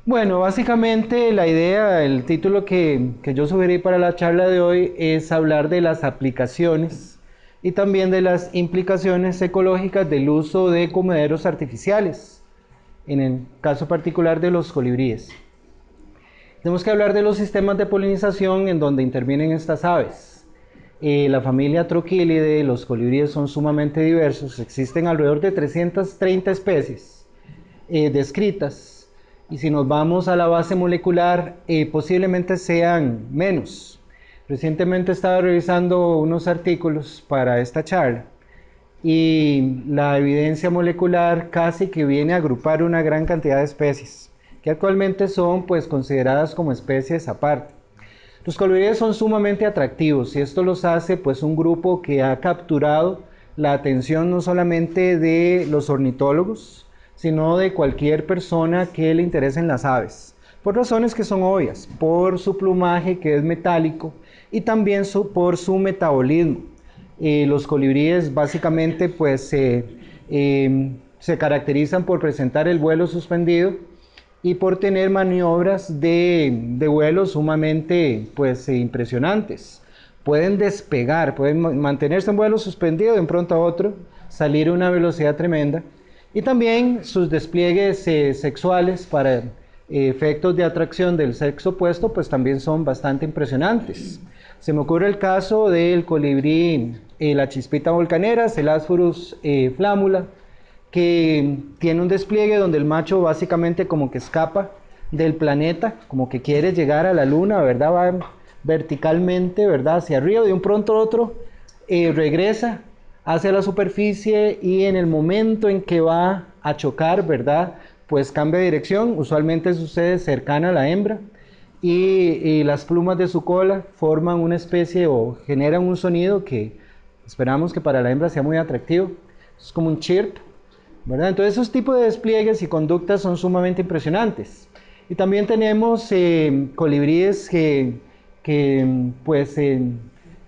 Bueno, básicamente la idea, el título que yo sugerí para la charla de hoy es hablar de las aplicaciones y también de las implicaciones ecológicas del uso de comederos artificiales, en el caso particular de los colibríes. Tenemos que hablar de los sistemas de polinización en donde intervienen estas aves. La familia Trochilidae, los colibríes son sumamente diversos, existen alrededor de 330 especies descritas. Y si nos vamos a la base molecular, posiblemente sean menos. Recientemente estaba revisando unos artículos para esta charla y la evidencia molecular casi que viene a agrupar una gran cantidad de especies que actualmente son pues consideradas como especies aparte. Los colibríes son sumamente atractivos y esto los hace pues un grupo que ha capturado la atención no solamente de los ornitólogos, sino de cualquier persona que le interesen las aves, por razones que son obvias, por su plumaje que es metálico y también por su metabolismo. Los colibríes básicamente pues se caracterizan por presentar el vuelo suspendido y por tener maniobras de vuelo sumamente pues impresionantes. Pueden despegar, pueden mantenerse en vuelo suspendido de un pronto a otro, salir a una velocidad tremenda. Y también sus despliegues sexuales para efectos de atracción del sexo opuesto, pues también son bastante impresionantes. Se me ocurre el caso del colibrí, la chispita volcanera, Selasphurus flammula, que tiene un despliegue donde el macho básicamente como que escapa del planeta, como que quiere llegar a la luna, ¿verdad? Va verticalmente, ¿verdad? Hacia arriba, de un pronto a otro, regresa hacia la superficie y en el momento en que va a chocar, ¿verdad? Pues cambia de dirección, usualmente sucede cercana a la hembra y las plumas de su cola forman una especie o generan un sonido que esperamos que para la hembra sea muy atractivo, es como un chirp, ¿verdad? Entonces esos tipos de despliegues y conductas son sumamente impresionantes. Y también tenemos colibríes que pues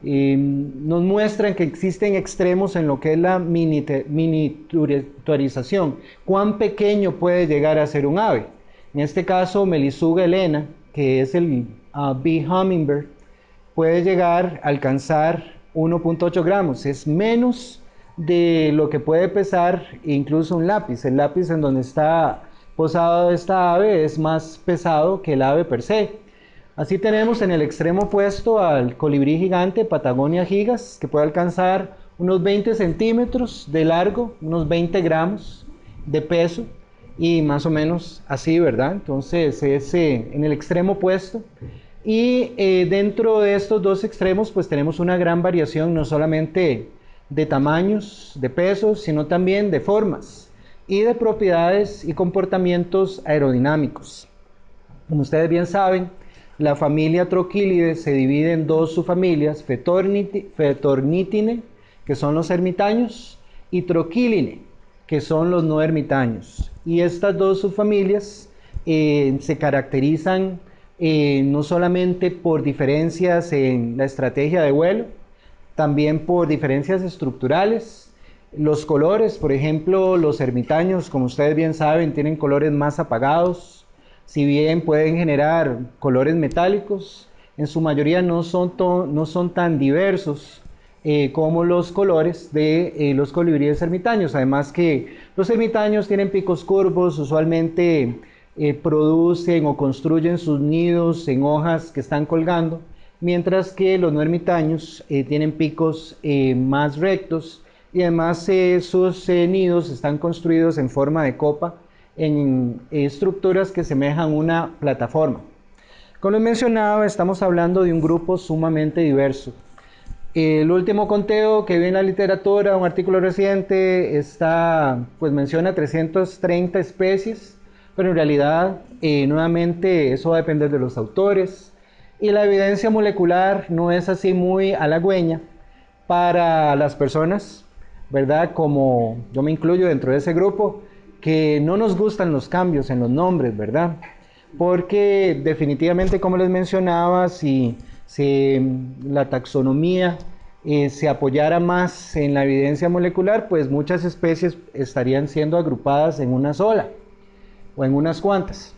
nos muestran que existen extremos en lo que es la miniaturización. ¿Cuán pequeño puede llegar a ser un ave? En este caso, Melisuga helena, que es el bee hummingbird, puede llegar a alcanzar 1.8 gramos. Es menos de lo que puede pesar incluso un lápiz. El lápiz en donde está posado esta ave es más pesado que el ave per se. Así tenemos en el extremo opuesto al colibrí gigante, Patagonia gigas, que puede alcanzar unos 20 centímetros de largo, unos 20 gramos de peso y más o menos así, ¿verdad? Entonces es en el extremo opuesto. Y dentro de estos dos extremos pues tenemos una gran variación, no solamente de tamaños, de pesos, sino también de formas y de propiedades y comportamientos aerodinámicos. Como ustedes bien saben, la familia Trochilidae se divide en dos subfamilias, Phetornithine, que son los ermitaños, y Trochilinae, que son los no ermitaños. Y estas dos subfamilias se caracterizan no solamente por diferencias en la estrategia de vuelo, también por diferencias estructurales. Los colores, por ejemplo, los ermitaños, como ustedes bien saben, tienen colores más apagados. Si bien pueden generar colores metálicos, en su mayoría no son tan diversos como los colores de los colibríes ermitaños. Además que los ermitaños tienen picos curvos, usualmente producen o construyen sus nidos en hojas que están colgando, mientras que los no ermitaños tienen picos más rectos y además sus nidos están construidos en forma de copa en estructuras que semejan una plataforma. Como les mencionaba, estamos hablando de un grupo sumamente diverso. El último conteo que vi en la literatura, un artículo reciente, pues menciona 330 especies, pero en realidad, nuevamente, eso va a depender de los autores, y la evidencia molecular no es así muy halagüeña para las personas, ¿verdad? Como yo me incluyo dentro de ese grupo, que no nos gustan los cambios en los nombres, ¿verdad? Porque definitivamente, como les mencionaba, si la taxonomía se apoyara más en la evidencia molecular, pues muchas especies estarían siendo agrupadas en una sola o en unas cuantas.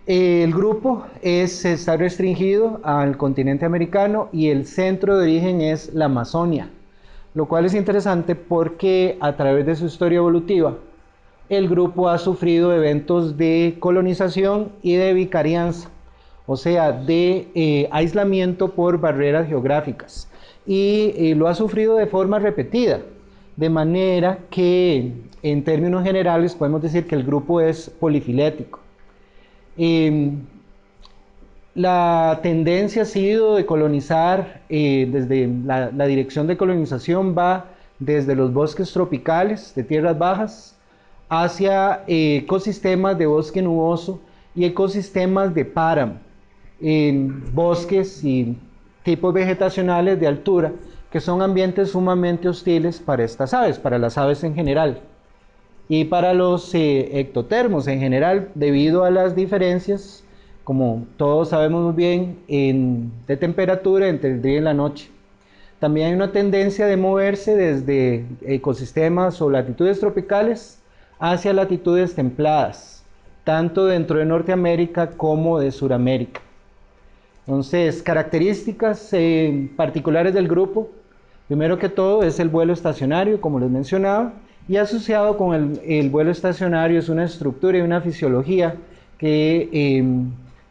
El grupo está restringido al continente americano y el centro de origen es la Amazonia, lo cual es interesante porque a través de su historia evolutiva, el grupo ha sufrido eventos de colonización y de vicarianza, o sea, de aislamiento por barreras geográficas, y lo ha sufrido de forma repetida, de manera que en términos generales podemos decir que el grupo es polifilético. La tendencia ha sido de colonizar, desde la dirección de colonización va desde los bosques tropicales de tierras bajas hacia ecosistemas de bosque nuboso y ecosistemas de páramo, bosques y tipos vegetacionales de altura, que son ambientes sumamente hostiles para estas aves, para las aves en general. Y para los ectotermos en general, debido a las diferencias, como todos sabemos muy bien, de temperatura entre el día y la noche. También hay una tendencia de moverse desde ecosistemas o latitudes tropicales hacia latitudes templadas, tanto dentro de Norteamérica como de Sudamérica. Entonces, características particulares del grupo, primero que todo es el vuelo estacionario, como les mencionaba, y asociado con el vuelo estacionario es una estructura y una fisiología que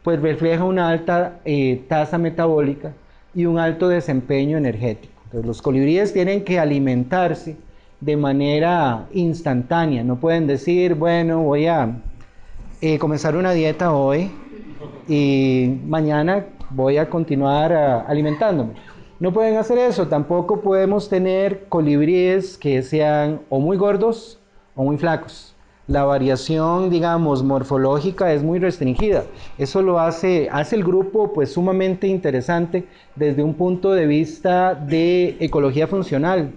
pues refleja una alta tasa metabólica y un alto desempeño energético. Entonces, los colibríes tienen que alimentarse de manera instantánea, no pueden decir, bueno, voy a comenzar una dieta hoy y mañana voy a continuar alimentándome. No pueden hacer eso. Tampoco podemos tener colibríes que sean o muy gordos o muy flacos. La variación, digamos, morfológica es muy restringida. Eso lo hace el grupo pues sumamente interesante desde un punto de vista de ecología funcional,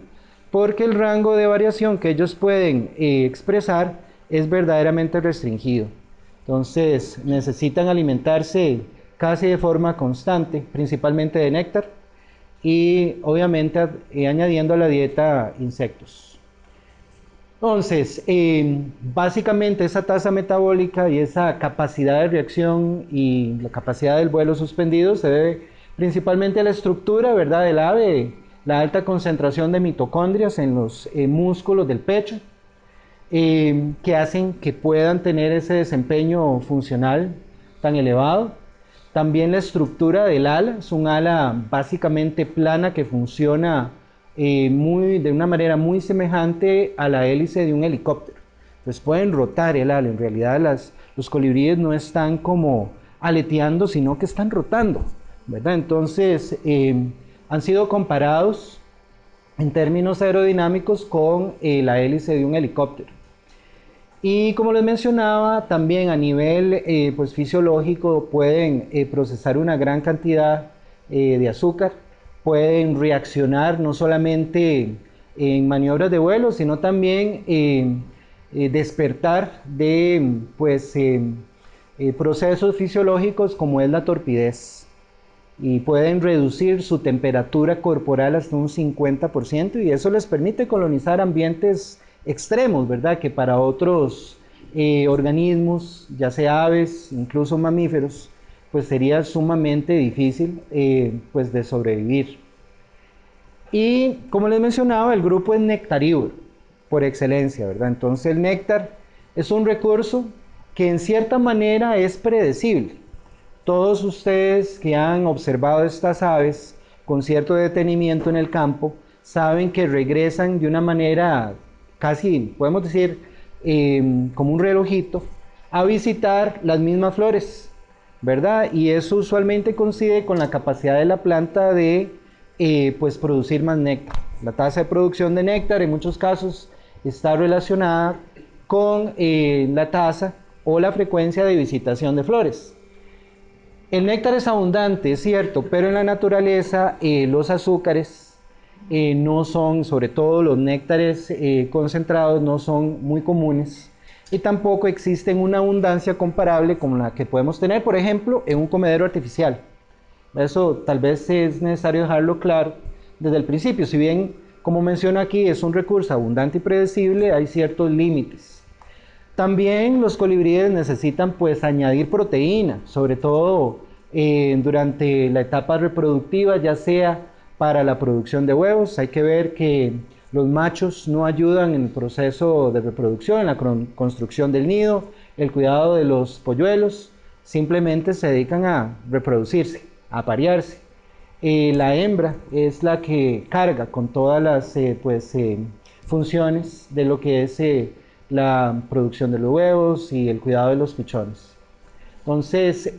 porque el rango de variación que ellos pueden expresar es verdaderamente restringido. Entonces necesitan alimentarse casi de forma constante, principalmente de néctar, y obviamente añadiendo a la dieta insectos. Entonces, básicamente esa tasa metabólica y esa capacidad de reacción y la capacidad del vuelo suspendido se debe principalmente a la estructura, ¿verdad?, del ave, la alta concentración de mitocondrias en los músculos del pecho, que hacen que puedan tener ese desempeño funcional tan elevado. También la estructura del ala, es un ala básicamente plana que funciona de una manera muy semejante a la hélice de un helicóptero. Entonces pueden rotar el ala, en realidad los colibríes no están como aleteando, sino que están rotando, ¿verdad? Entonces han sido comparados en términos aerodinámicos con la hélice de un helicóptero. Y como les mencionaba, también a nivel pues fisiológico pueden procesar una gran cantidad de azúcar, pueden reaccionar no solamente en maniobras de vuelo, sino también despertar de pues, procesos fisiológicos como es la torpidez. Y pueden reducir su temperatura corporal hasta un 50% y eso les permite colonizar ambientes extremos, ¿verdad?, que para otros organismos, ya sea aves, incluso mamíferos, pues sería sumamente difícil pues de sobrevivir. Y como les mencionaba, el grupo es nectarívoro por excelencia, ¿verdad? Entonces el néctar es un recurso que en cierta manera es predecible. Todos ustedes que han observado estas aves con cierto detenimiento en el campo saben que regresan de una manera casi, podemos decir, como un relojito, a visitar las mismas flores, ¿verdad? Y eso usualmente coincide con la capacidad de la planta de pues producir más néctar. La tasa de producción de néctar en muchos casos está relacionada con la tasa o la frecuencia de visitación de flores. El néctar es abundante, es cierto, pero en la naturaleza los azúcares no son, sobre todo los néctares concentrados, no son muy comunes y tampoco existen una abundancia comparable con la que podemos tener, por ejemplo, en un comedero artificial. Eso tal vez es necesario dejarlo claro desde el principio. Si bien, como menciono aquí, es un recurso abundante y predecible, hay ciertos límites. También los colibríes necesitan pues añadir proteína, sobre todo durante la etapa reproductiva, ya sea para la producción de huevos. Hay que ver que los machos no ayudan en el proceso de reproducción, en la construcción del nido, el cuidado de los polluelos, simplemente se dedican a reproducirse, a aparearse. La hembra es la que carga con todas las funciones de lo que es la producción de los huevos y el cuidado de los pichones. Entonces,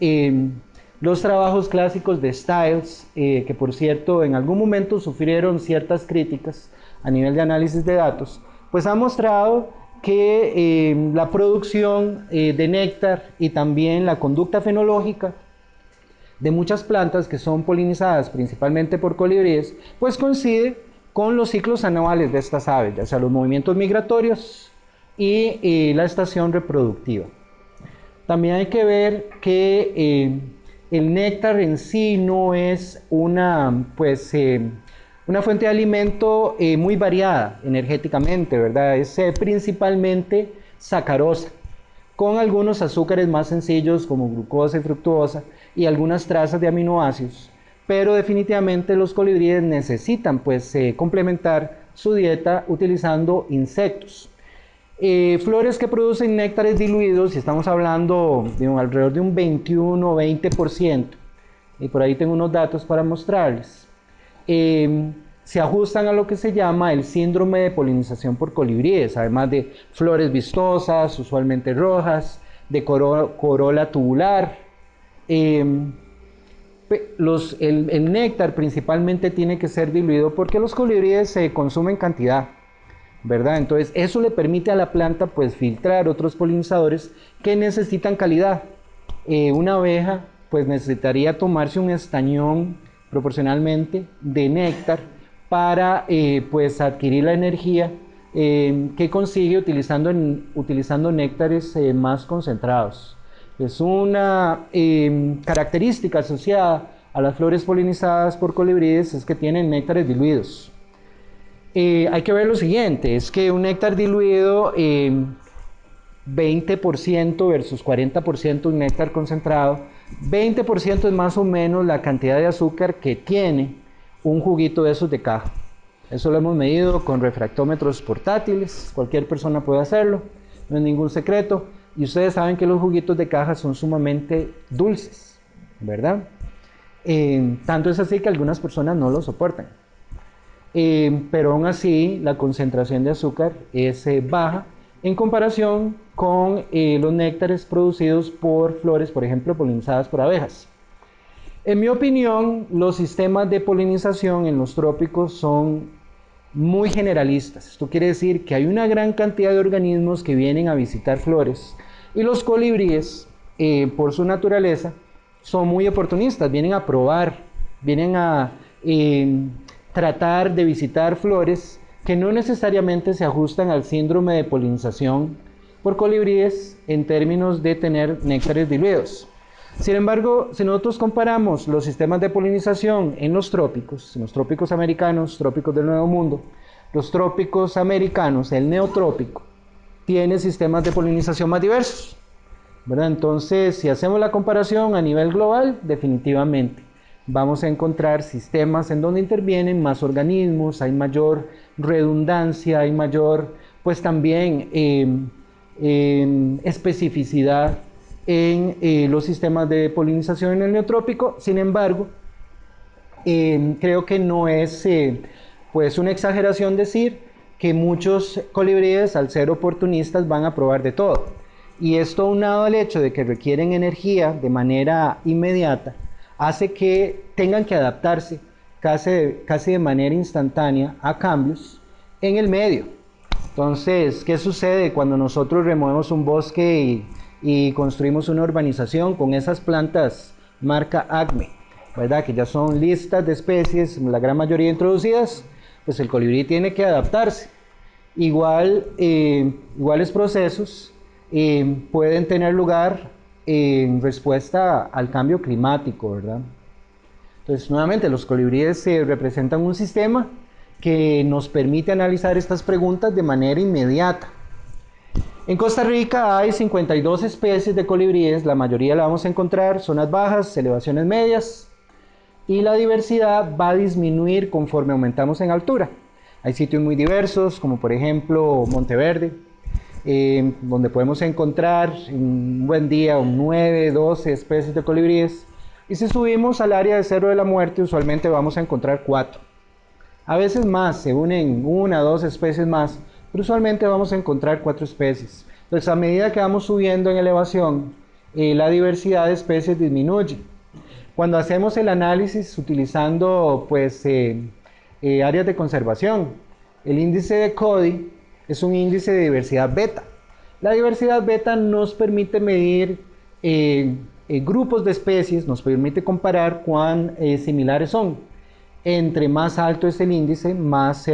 los trabajos clásicos de Stiles, que por cierto en algún momento sufrieron ciertas críticas a nivel de análisis de datos, pues ha mostrado que la producción de néctar y también la conducta fenológica de muchas plantas que son polinizadas principalmente por colibríes, pues coincide con los ciclos anuales de estas aves, ya sea los movimientos migratorios y la estación reproductiva. También hay que ver que el néctar en sí no es una fuente de alimento muy variada energéticamente, ¿verdad? Es principalmente sacarosa, con algunos azúcares más sencillos como glucosa y fructuosa y algunas trazas de aminoácidos, pero definitivamente los colibríes necesitan pues complementar su dieta utilizando insectos. Flores que producen néctares diluidos, y estamos hablando de alrededor de un 21 o 20%, y por ahí tengo unos datos para mostrarles, se ajustan a lo que se llama el síndrome de polinización por colibríes, además de flores vistosas, usualmente rojas, de corola tubular. El néctar principalmente tiene que ser diluido porque los colibríes se consumen cantidad, ¿verdad? Entonces eso le permite a la planta pues filtrar otros polinizadores que necesitan calidad. Una abeja pues necesitaría tomarse un estañón proporcionalmente de néctar para pues adquirir la energía que consigue utilizando néctares más concentrados. Es una característica asociada a las flores polinizadas por colibríes, es que tienen néctares diluidos. Hay que ver lo siguiente, es que un néctar diluido 20% versus 40% un néctar concentrado, 20% es más o menos la cantidad de azúcar que tiene un juguito de esos de caja. Eso lo hemos medido con refractómetros portátiles, cualquier persona puede hacerlo, no es ningún secreto, y ustedes saben que los juguitos de caja son sumamente dulces, ¿verdad? Tanto es así que algunas personas no lo soportan. Pero aún así la concentración de azúcar es baja en comparación con los néctares producidos por flores, por ejemplo, polinizadas por abejas. En mi opinión, los sistemas de polinización en los trópicos son muy generalistas. Esto quiere decir que hay una gran cantidad de organismos que vienen a visitar flores y los colibríes, por su naturaleza, son muy oportunistas, vienen a probar, vienen a tratar de visitar flores que no necesariamente se ajustan al síndrome de polinización por colibríes en términos de tener néctares diluidos. Sin embargo, si nosotros comparamos los sistemas de polinización en los trópicos americanos, trópicos del Nuevo Mundo, los trópicos americanos, el neotrópico, tiene sistemas de polinización más diversos, ¿verdad? Entonces, si hacemos la comparación a nivel global, definitivamente vamos a encontrar sistemas en donde intervienen más organismos, hay mayor redundancia, hay mayor, pues también especificidad en los sistemas de polinización en el neotrópico. Sin embargo, creo que no es pues una exageración decir que muchos colibríes, al ser oportunistas, van a probar de todo. Y esto, aunado al hecho de que requieren energía de manera inmediata, hace que tengan que adaptarse casi de manera instantánea a cambios en el medio. Entonces, ¿qué sucede cuando nosotros removemos un bosque y construimos una urbanización con esas plantas marca ACME, ¿verdad? Que ya son listas de especies, la gran mayoría introducidas? Pues el colibrí tiene que adaptarse. Iguales procesos pueden tener lugar en respuesta al cambio climático, ¿verdad? Entonces, nuevamente, los colibríes representan un sistema que nos permite analizar estas preguntas de manera inmediata. En Costa Rica hay 52 especies de colibríes, la mayoría la vamos a encontrar zonas bajas, elevaciones medias, y la diversidad va a disminuir conforme aumentamos en altura. Hay sitios muy diversos, como por ejemplo Monteverde, donde podemos encontrar en un buen día 9, 12 especies de colibríes, y si subimos al área de Cerro de la Muerte, usualmente vamos a encontrar 4. A veces más, se unen 1 o 2 especies más, pero usualmente vamos a encontrar 4 especies. Entonces, a medida que vamos subiendo en elevación, la diversidad de especies disminuye. Cuando hacemos el análisis utilizando pues, áreas de conservación, el índice de Cody es un índice de diversidad beta. La diversidad beta nos permite medir grupos de especies, nos permite comparar cuán similares son. Entre más alto es el índice, más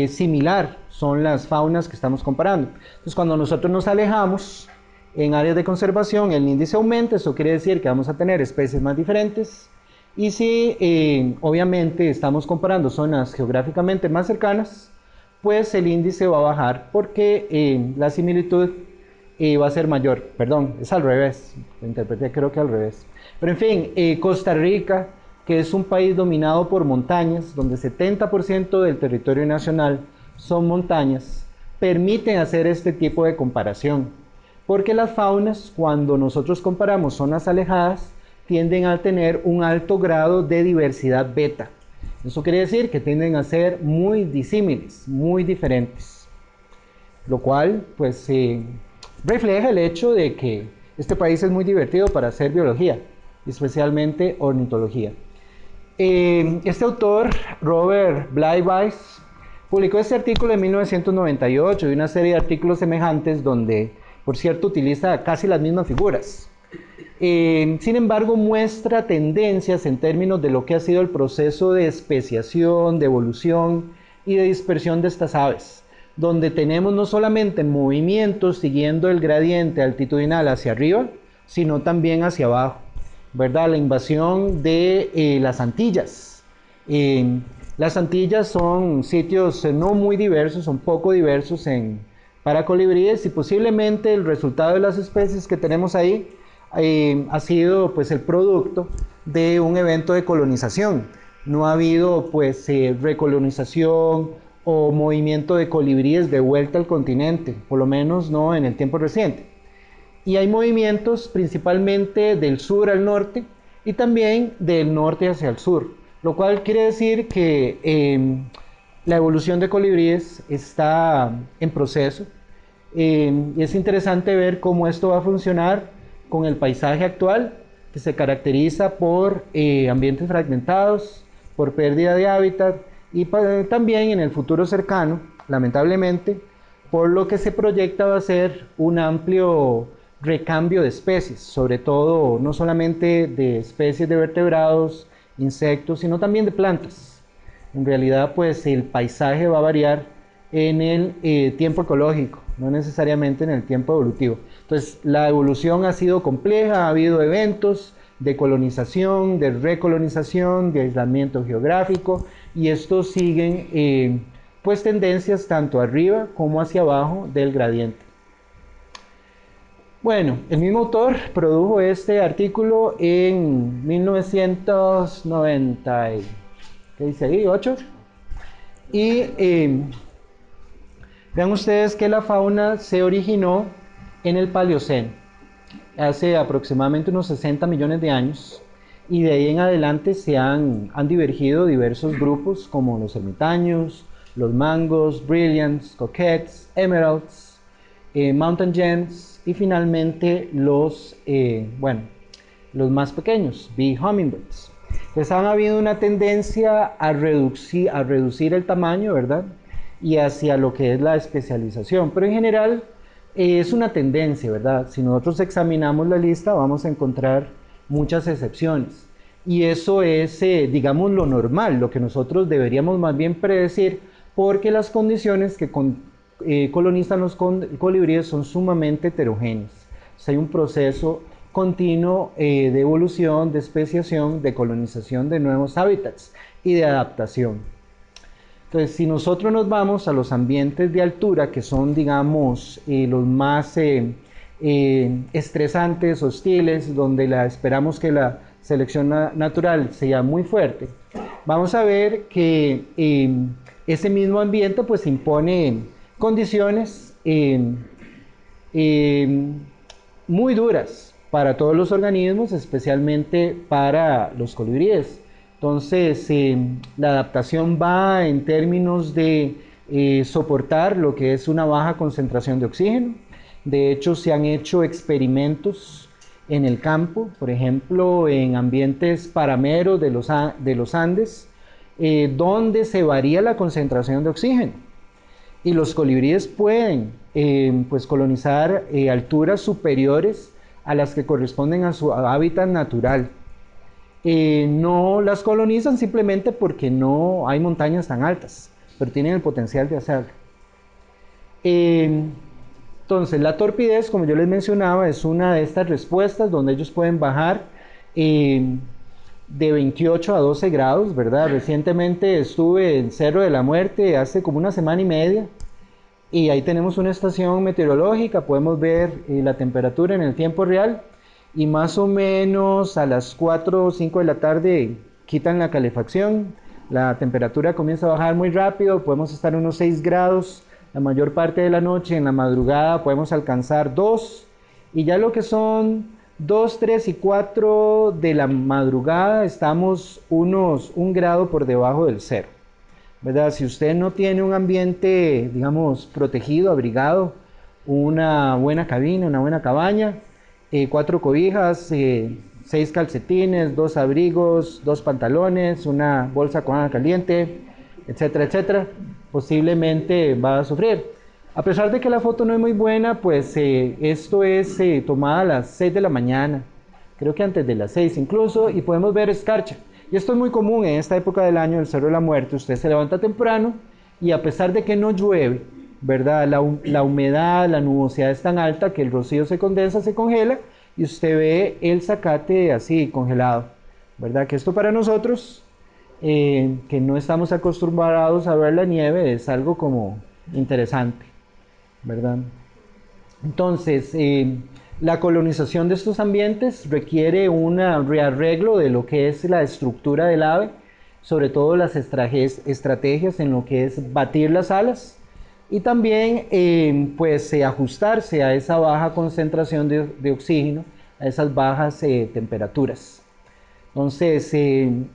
similar son las faunas que estamos comparando. Entonces, cuando nosotros nos alejamos en áreas de conservación, el índice aumenta, eso quiere decir que vamos a tener especies más diferentes. Y si obviamente estamos comparando zonas geográficamente más cercanas, pues el índice va a bajar porque la similitud va a ser mayor. Perdón, es al revés, lo interpreté creo que al revés. Pero en fin, Costa Rica, que es un país dominado por montañas, donde 70% del territorio nacional son montañas, permiten hacer este tipo de comparación. Porque las faunas, cuando nosotros comparamos zonas alejadas, tienden a tener un alto grado de diversidad beta. Eso quiere decir que tienden a ser muy disímiles, muy diferentes. Lo cual, pues, refleja el hecho de que este país es muy divertido para hacer biología, especialmente ornitología. Este autor, Robert Bleiweiss, publicó este artículo en 1998 y una serie de artículos semejantes donde, por cierto, utiliza casi las mismas figuras. Sin embargo, muestra tendencias en términos de lo que ha sido el proceso de especiación, de evolución y de dispersión de estas aves, donde tenemos no solamente movimientos siguiendo el gradiente altitudinal hacia arriba, sino también hacia abajo, ¿verdad? La invasión de las Antillas. Las Antillas son sitios no muy diversos, son poco diversos para colibríes, y posiblemente el resultado de las especies que tenemos ahí ha sido pues el producto de un evento de colonización. No ha habido pues recolonización o movimiento de colibríes de vuelta al continente, por lo menos no en el tiempo reciente. Y hay movimientos principalmente del sur al norte y también del norte hacia el sur, lo cual quiere decir que la evolución de colibríes está en proceso. Y es interesante ver cómo esto va a funcionar con el paisaje actual, que se caracteriza por ambientes fragmentados, por pérdida de hábitat, y también en el futuro cercano, lamentablemente, por lo que se proyecta va a ser un amplio recambio de especies, sobre todo no solamente de especies de vertebrados, insectos, sino también de plantas. En realidad, pues el paisaje va a variar en el tiempo ecológico, no necesariamente en el tiempo evolutivo. Entonces, la evolución ha sido compleja, ha habido eventos de colonización, de recolonización, de aislamiento geográfico, y estos siguen pues tendencias tanto arriba como hacia abajo del gradiente. Bueno, el mismo autor produjo este artículo en 1990, ¿qué dice ahí? 8. Y vean ustedes que la fauna se originó en el Paleoceno, hace aproximadamente unos 60 millones de años, y de ahí en adelante se han divergido diversos grupos como los ermitaños, los mangos, brilliants, coquettes, emeralds, mountain gems, y finalmente los más pequeños, bee hummingbirds. Entonces han habido una tendencia a reducir el tamaño, ¿verdad? Y hacia lo que es la especialización, pero en general es una tendencia, ¿verdad? Si nosotros examinamos la lista vamos a encontrar muchas excepciones, y eso es, digamos, lo normal, lo que nosotros deberíamos más bien predecir, porque las condiciones que colonizan los colibríes son sumamente heterogéneas. O sea, hay un proceso continuo de evolución, de especiación, de colonización de nuevos hábitats y de adaptación. Entonces, si nosotros nos vamos a los ambientes de altura, que son, digamos, los más estresantes, hostiles, donde esperamos que la selección natural sea muy fuerte, vamos a ver que ese mismo ambiente pues impone condiciones muy duras para todos los organismos, especialmente para los colibríes. Entonces, la adaptación va en términos de soportar lo que es una baja concentración de oxígeno. De hecho, se han hecho experimentos en el campo, por ejemplo, en ambientes parameros de los Andes, donde se varía la concentración de oxígeno. Y los colibríes pueden pues colonizar alturas superiores a las que corresponden a su hábitat natural. No las colonizan simplemente porque no hay montañas tan altas, pero tienen el potencial de hacerlo. Entonces, la torpidez, como yo les mencionaba, es una de estas respuestas donde ellos pueden bajar de 28 a 12 grados, ¿verdad? Recientemente estuve en Cerro de la Muerte hace como una semana y media, y ahí tenemos una estación meteorológica, podemos ver la temperatura en el tiempo real, y más o menos a las 4 o 5 de la tarde quitan la calefacción, la temperatura comienza a bajar muy rápido, podemos estar a unos 6 grados la mayor parte de la noche, en la madrugada podemos alcanzar 2, y ya lo que son 2, 3 y 4 de la madrugada estamos unos 1 grado por debajo del cero, ¿verdad? Si usted no tiene un ambiente, digamos, protegido, abrigado, una buena cabina, una buena cabaña, 4 cobijas, 6 calcetines, 2 abrigos, 2 pantalones, una bolsa con agua caliente, etcétera, etcétera, posiblemente va a sufrir. A pesar de que la foto no es muy buena, pues esto es tomada a las 6 de la mañana, creo que antes de las 6 incluso, y podemos ver escarcha. Y esto es muy común en esta época del año, el Cerro de la Muerte. Usted se levanta temprano y a pesar de que no llueve, ¿verdad? La humedad, la nubosidad es tan alta que el rocío se condensa, se congela y usted ve el zacate así congelado, ¿verdad? Que esto para nosotros, que no estamos acostumbrados a ver la nieve, es algo como interesante, ¿verdad? Entonces, la colonización de estos ambientes requiere un rearreglo de lo que es la estructura del ave, sobre todo las estrategias en lo que es batir las alas y también pues ajustarse a esa baja concentración de oxígeno, a esas bajas temperaturas. Entonces,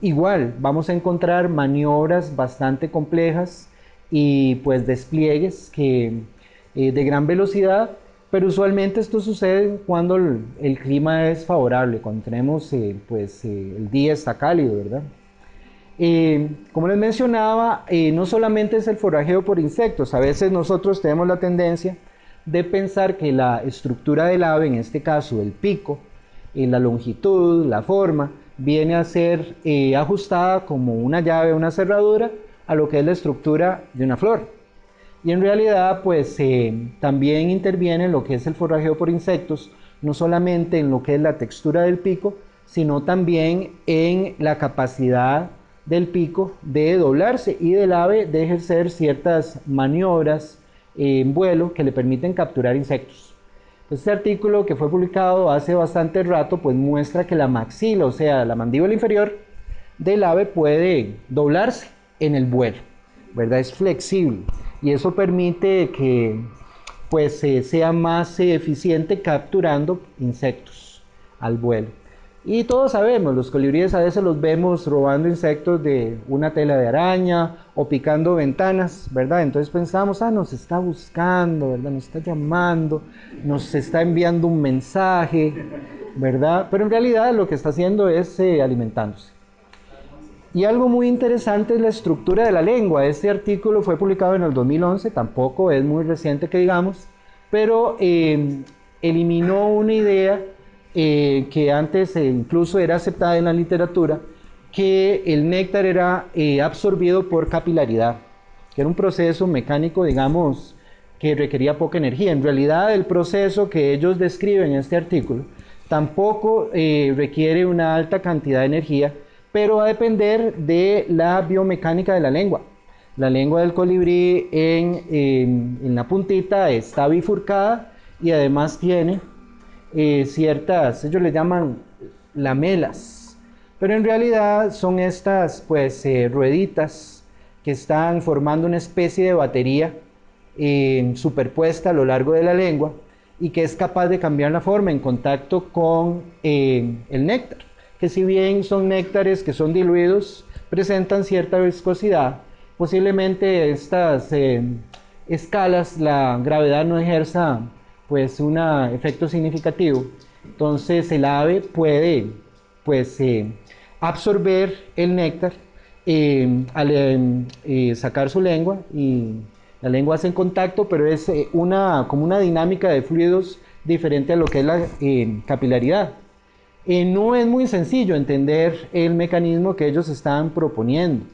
igual vamos a encontrar maniobras bastante complejas y pues despliegues de gran velocidad, pero usualmente esto sucede cuando el clima es favorable, cuando tenemos el día está cálido, ¿verdad? Como les mencionaba, no solamente es el forajeo por insectos, a veces nosotros tenemos la tendencia de pensar que la estructura del ave, en este caso el pico, la longitud, la forma, viene a ser ajustada como una llave, una cerradura, a lo que es la estructura de una flor. Y en realidad, pues también interviene en lo que es el forrajeo por insectos, no solamente en lo que es la textura del pico, sino también en la capacidad del pico de doblarse y del ave de ejercer ciertas maniobras en vuelo que le permiten capturar insectos. Este artículo, que fue publicado hace bastante rato, pues muestra que la maxila, o sea, la mandíbula inferior del ave puede doblarse en el vuelo, ¿verdad? Es flexible y eso permite que pues sea más eficiente capturando insectos al vuelo. Y todos sabemos, los colibríes a veces los vemos robando insectos de una tela de araña o picando ventanas, ¿verdad? Entonces pensamos, nos está buscando, ¿verdad? Nos está llamando, nos está enviando un mensaje, ¿verdad? Pero en realidad lo que está haciendo es alimentándose. Y algo muy interesante es la estructura de la lengua. Este artículo fue publicado en el 2011, tampoco es muy reciente que digamos, pero eliminó una idea que antes incluso era aceptada en la literatura, que el néctar era absorbido por capilaridad, que era un proceso mecánico, digamos, que requería poca energía. En realidad el proceso que ellos describen en este artículo tampoco requiere una alta cantidad de energía, pero va a depender de la biomecánica de la lengua. La lengua del colibrí en la puntita está bifurcada y además tiene ciertas, ellos le llaman lamelas, pero en realidad son estas pues rueditas que están formando una especie de batería superpuesta a lo largo de la lengua y que es capaz de cambiar la forma en contacto con el néctar, que si bien son néctares que son diluidos, presentan cierta viscosidad. Posiblemente estas escalas, la gravedad no ejerza pues un efecto significativo, entonces el ave puede pues absorber el néctar al sacar su lengua, y la lengua hace en contacto, pero es como una dinámica de fluidos diferente a lo que es la capilaridad. No es muy sencillo entender el mecanismo que ellos están proponiendo,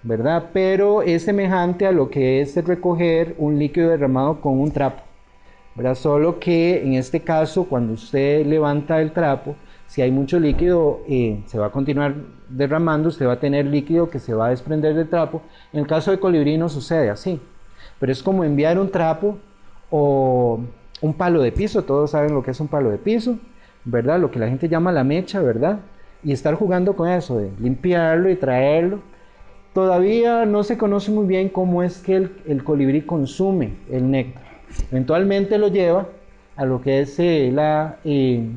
¿verdad? Pero es semejante a lo que es recoger un líquido derramado con un trapo, ¿verdad? Solo que en este caso, cuando usted levanta el trapo, si hay mucho líquido, se va a continuar derramando, usted va a tener líquido que se va a desprender del trapo. En el caso de colibrí no sucede así, pero es como enviar un trapo o un palo de piso, todos saben lo que es un palo de piso, ¿verdad? Lo que la gente llama la mecha, ¿verdad? Y estar jugando con eso, de limpiarlo y traerlo. Todavía no se conoce muy bien cómo es que el colibrí consume el néctar. Eventualmente lo lleva a lo que es la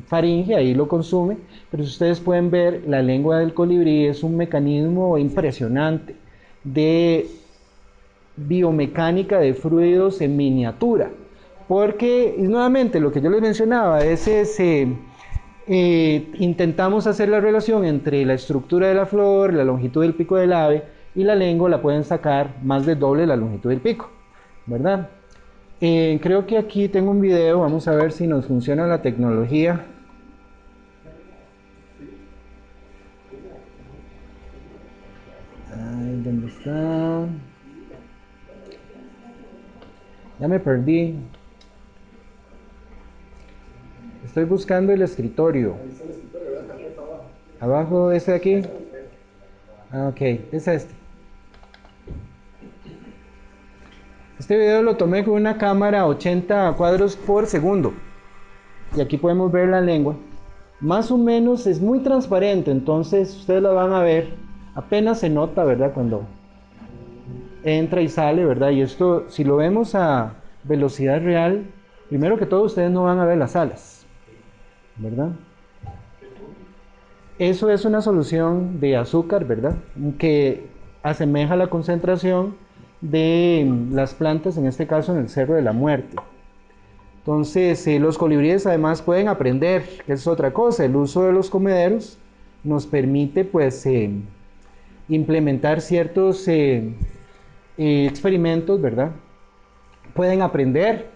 faringe, ahí lo consume, pero si ustedes pueden ver, la lengua del colibrí es un mecanismo impresionante de biomecánica de fluidos en miniatura, porque nuevamente lo que yo les mencionaba es intentamos hacer la relación entre la estructura de la flor, la longitud del pico del ave y la lengua, la pueden sacar más de doble la longitud del pico, ¿verdad? Creo que aquí tengo un video, vamos a ver si nos funciona la tecnología. Ay, ¿dónde está? Ya me perdí. Estoy buscando el escritorio. ¿Abajo ese de aquí? Ah, ok, es este. Este video lo tomé con una cámara 80 cuadros por segundo. Y aquí podemos ver la lengua. Más o menos es muy transparente, entonces ustedes la van a ver. Apenas se nota, ¿verdad? Cuando entra y sale, ¿verdad? Y esto, si lo vemos a velocidad real, primero que todo ustedes no van a ver las alas, ¿verdad? Eso es una solución de azúcar, ¿verdad? Que asemeja la concentración de las plantas, en este caso en el Cerro de la Muerte. Entonces, los colibríes además pueden aprender, que es otra cosa. El uso de los comederos nos permite, pues, implementar ciertos experimentos, ¿verdad? Pueden aprender.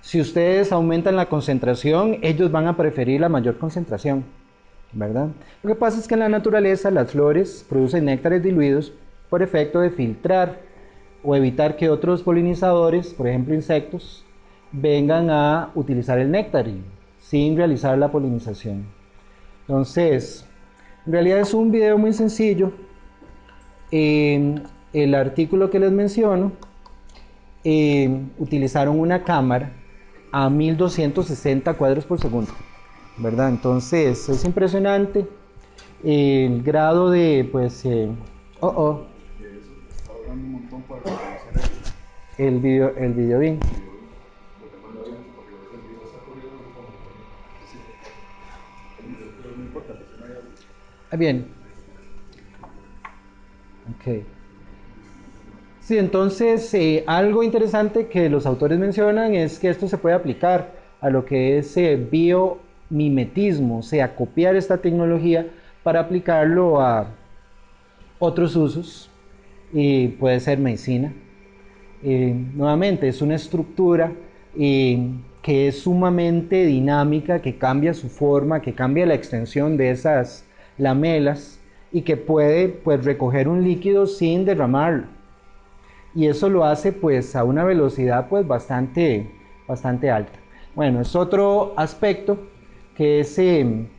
Si ustedes aumentan la concentración, ellos van a preferir la mayor concentración, ¿verdad? Lo que pasa es que en la naturaleza las flores producen néctares diluidos por efecto de filtrar o evitar que otros polinizadores, por ejemplo insectos, vengan a utilizar el néctar sin realizar la polinización. Entonces, en realidad es un video muy sencillo. El artículo que les menciono, utilizaron una cámara a 1260 cuadros por segundo, ¿verdad? Entonces es impresionante el grado de, pues, el video bien. Bien. Ok. Sí, entonces algo interesante que los autores mencionan es que esto se puede aplicar a lo que es biomimetismo, o sea, copiar esta tecnología para aplicarlo a otros usos, y puede ser medicina. Nuevamente, es una estructura que es sumamente dinámica, que cambia su forma, que cambia la extensión de esas lamelas y que puede, pues, recoger un líquido sin derramarlo. Y eso lo hace, pues, a una velocidad, pues, bastante alta. Bueno, es otro aspecto que es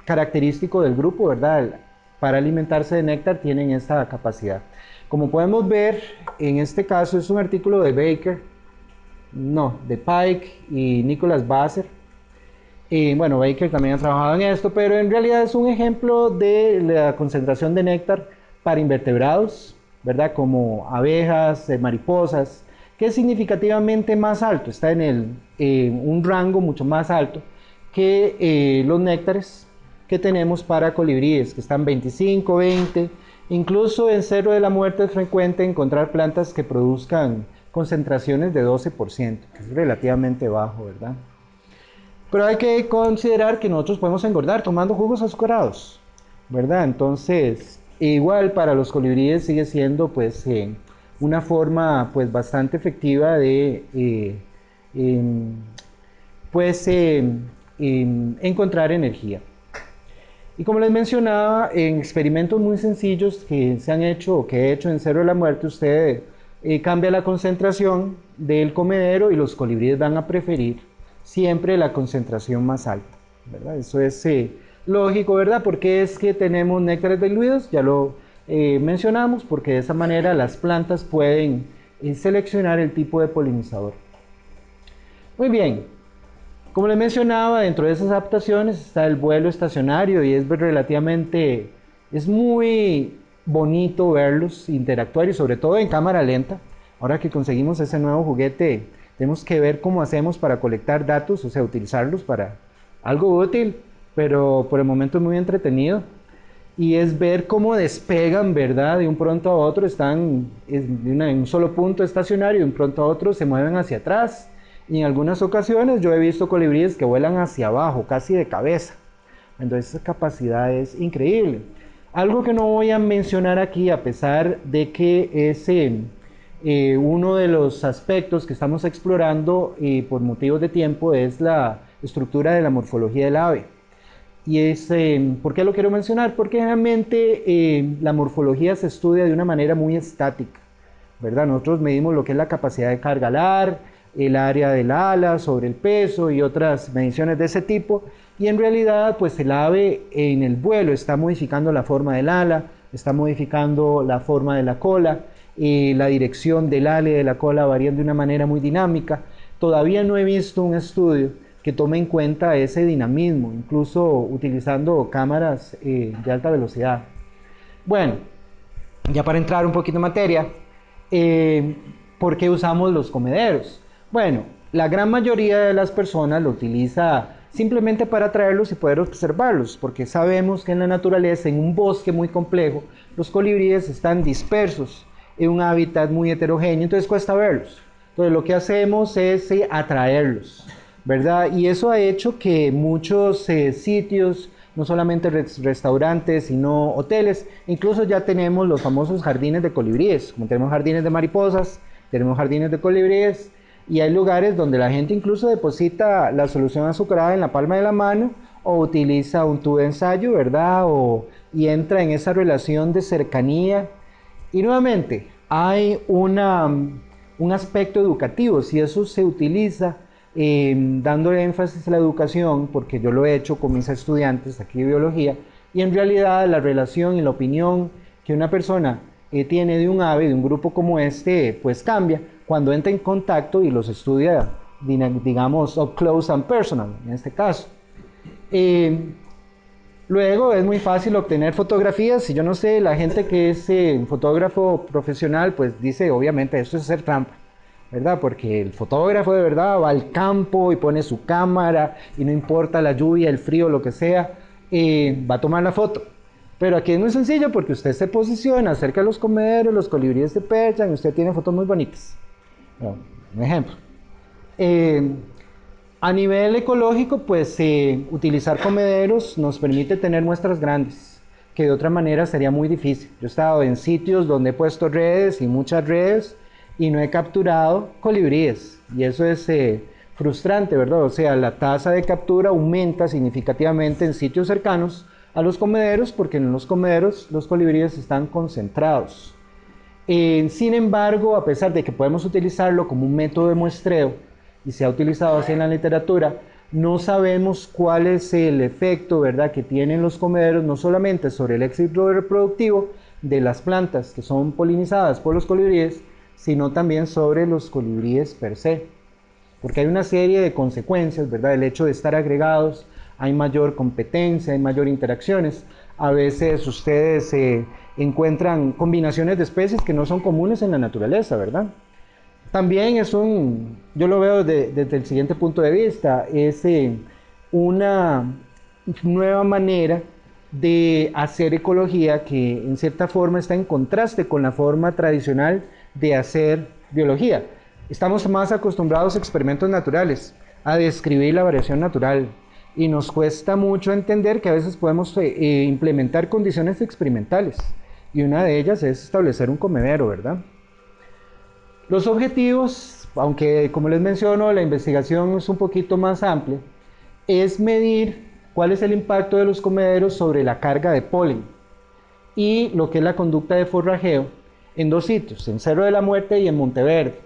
característico del grupo, ¿verdad? Para alimentarse de néctar tienen esta capacidad. Como podemos ver, en este caso es un artículo de Pike y Nicholas Vassar. Bueno, Baker también ha trabajado en esto, pero en realidad es un ejemplo de la concentración de néctar para invertebrados, ¿verdad? Como abejas, mariposas, que es significativamente más alto, está en un rango mucho más alto que los néctares que tenemos para colibríes, que están 25, 20, incluso en Cerro de la Muerte es frecuente encontrar plantas que produzcan concentraciones de 12%, que es relativamente bajo, ¿verdad? Pero hay que considerar que nosotros podemos engordar tomando jugos azucarados, ¿verdad? Entonces, igual para los colibríes sigue siendo pues una forma pues bastante efectiva de encontrar energía. Y como les mencionaba, en experimentos muy sencillos que se han hecho o que he hecho en Cerro de la Muerte, usted cambia la concentración del comedero y los colibríes van a preferir siempre la concentración más alta, ¿verdad? Eso es lógico, ¿verdad? Porque es que tenemos néctares diluidos, ya lo mencionamos, porque de esa manera las plantas pueden seleccionar el tipo de polinizador. Muy bien, como les mencionaba, dentro de esas adaptaciones está el vuelo estacionario y es muy bonito verlos interactuar y sobre todo en cámara lenta. Ahora que conseguimos ese nuevo juguete, tenemos que ver cómo hacemos para colectar datos, o sea, utilizarlos para algo útil, pero por el momento es muy entretenido. Y es ver cómo despegan, ¿verdad? De un pronto a otro, están en un solo punto estacionario, de un pronto a otro se mueven hacia atrás. Y en algunas ocasiones yo he visto colibríes que vuelan hacia abajo, casi de cabeza. Entonces esa capacidad es increíble. Algo que no voy a mencionar aquí, a pesar de que es uno de los aspectos que estamos explorando por motivos de tiempo, es la estructura de la morfología del ave. Y ¿por qué lo quiero mencionar? Porque realmente la morfología se estudia de una manera muy estática, ¿verdad? Nosotros medimos lo que es la capacidad de carga alar, el área del ala sobre el peso y otras mediciones de ese tipo, y en realidad pues el ave en el vuelo está modificando la forma del ala, está modificando la forma de la cola, la dirección del ala y de la cola varían de una manera muy dinámica. Todavía no he visto un estudio que tome en cuenta ese dinamismo, incluso utilizando cámaras de alta velocidad. Bueno, ya para entrar un poquito en materia, ¿por qué usamos los comederos? Bueno, la gran mayoría de las personas lo utiliza simplemente para traerlos y poder observarlos, porque sabemos que en la naturaleza, en un bosque muy complejo, los colibríes están dispersos en un hábitat muy heterogéneo, entonces cuesta verlos. Entonces lo que hacemos es atraerlos, ¿verdad? Y eso ha hecho que muchos sitios, no solamente restaurantes, sino hoteles, incluso ya tenemos los famosos jardines de colibríes, como tenemos jardines de mariposas, tenemos jardines de colibríes, y hay lugares donde la gente incluso deposita la solución azucarada en la palma de la mano o utiliza un tubo de ensayo, ¿verdad? Y entra en esa relación de cercanía. Y nuevamente, hay un aspecto educativo, si eso se utiliza dándole énfasis a la educación, porque yo lo he hecho con mis estudiantes aquí de biología, y en realidad la relación y la opinión que una persona tiene de un ave, de un grupo como este, pues cambia cuando entra en contacto y los estudia, digamos, up close and personal, en este caso. Luego es muy fácil obtener fotografías. Si yo no sé, la gente que es fotógrafo profesional, pues dice, obviamente, esto es hacer trampa, ¿verdad? Porque el fotógrafo de verdad va al campo y pone su cámara y no importa la lluvia, el frío, lo que sea, va a tomar la foto. Pero aquí es muy sencillo porque usted se posiciona cerca de los comederos, los colibríes se perchan y usted tiene fotos muy bonitas. Bueno, un ejemplo. A nivel ecológico, pues utilizar comederos nos permite tener muestras grandes, que de otra manera sería muy difícil. Yo he estado en sitios donde he puesto redes y muchas redes y no he capturado colibríes, y eso es frustrante, ¿verdad? O sea, la tasa de captura aumenta significativamente en sitios cercanos a los comederos, porque en los comederos los colibríes están concentrados. Sin embargo, a pesar de que podemos utilizarlo como un método de muestreo, y se ha utilizado así en la literatura, no sabemos cuál es el efecto, ¿verdad?, que tienen los comederos, no solamente sobre el éxito reproductivo de las plantas que son polinizadas por los colibríes, sino también sobre los colibríes per se. Porque hay una serie de consecuencias, ¿verdad? El hecho de estar agregados, hay mayor competencia, hay mayor interacciones. A veces ustedes encuentran combinaciones de especies que no son comunes en la naturaleza, ¿verdad? También yo lo veo desde el siguiente punto de vista, es una nueva manera de hacer ecología que en cierta forma está en contraste con la forma tradicional de hacer biología. Estamos más acostumbrados a experimentos naturales, a describir la variación natural, y nos cuesta mucho entender que a veces podemos implementar condiciones experimentales, y una de ellas es establecer un comedero, ¿verdad? Los objetivos, aunque como les menciono, la investigación es un poquito más amplia, es medir cuál es el impacto de los comederos sobre la carga de polen y lo que es la conducta de forrajeo en dos sitios, en Cerro de la Muerte y en Monteverde,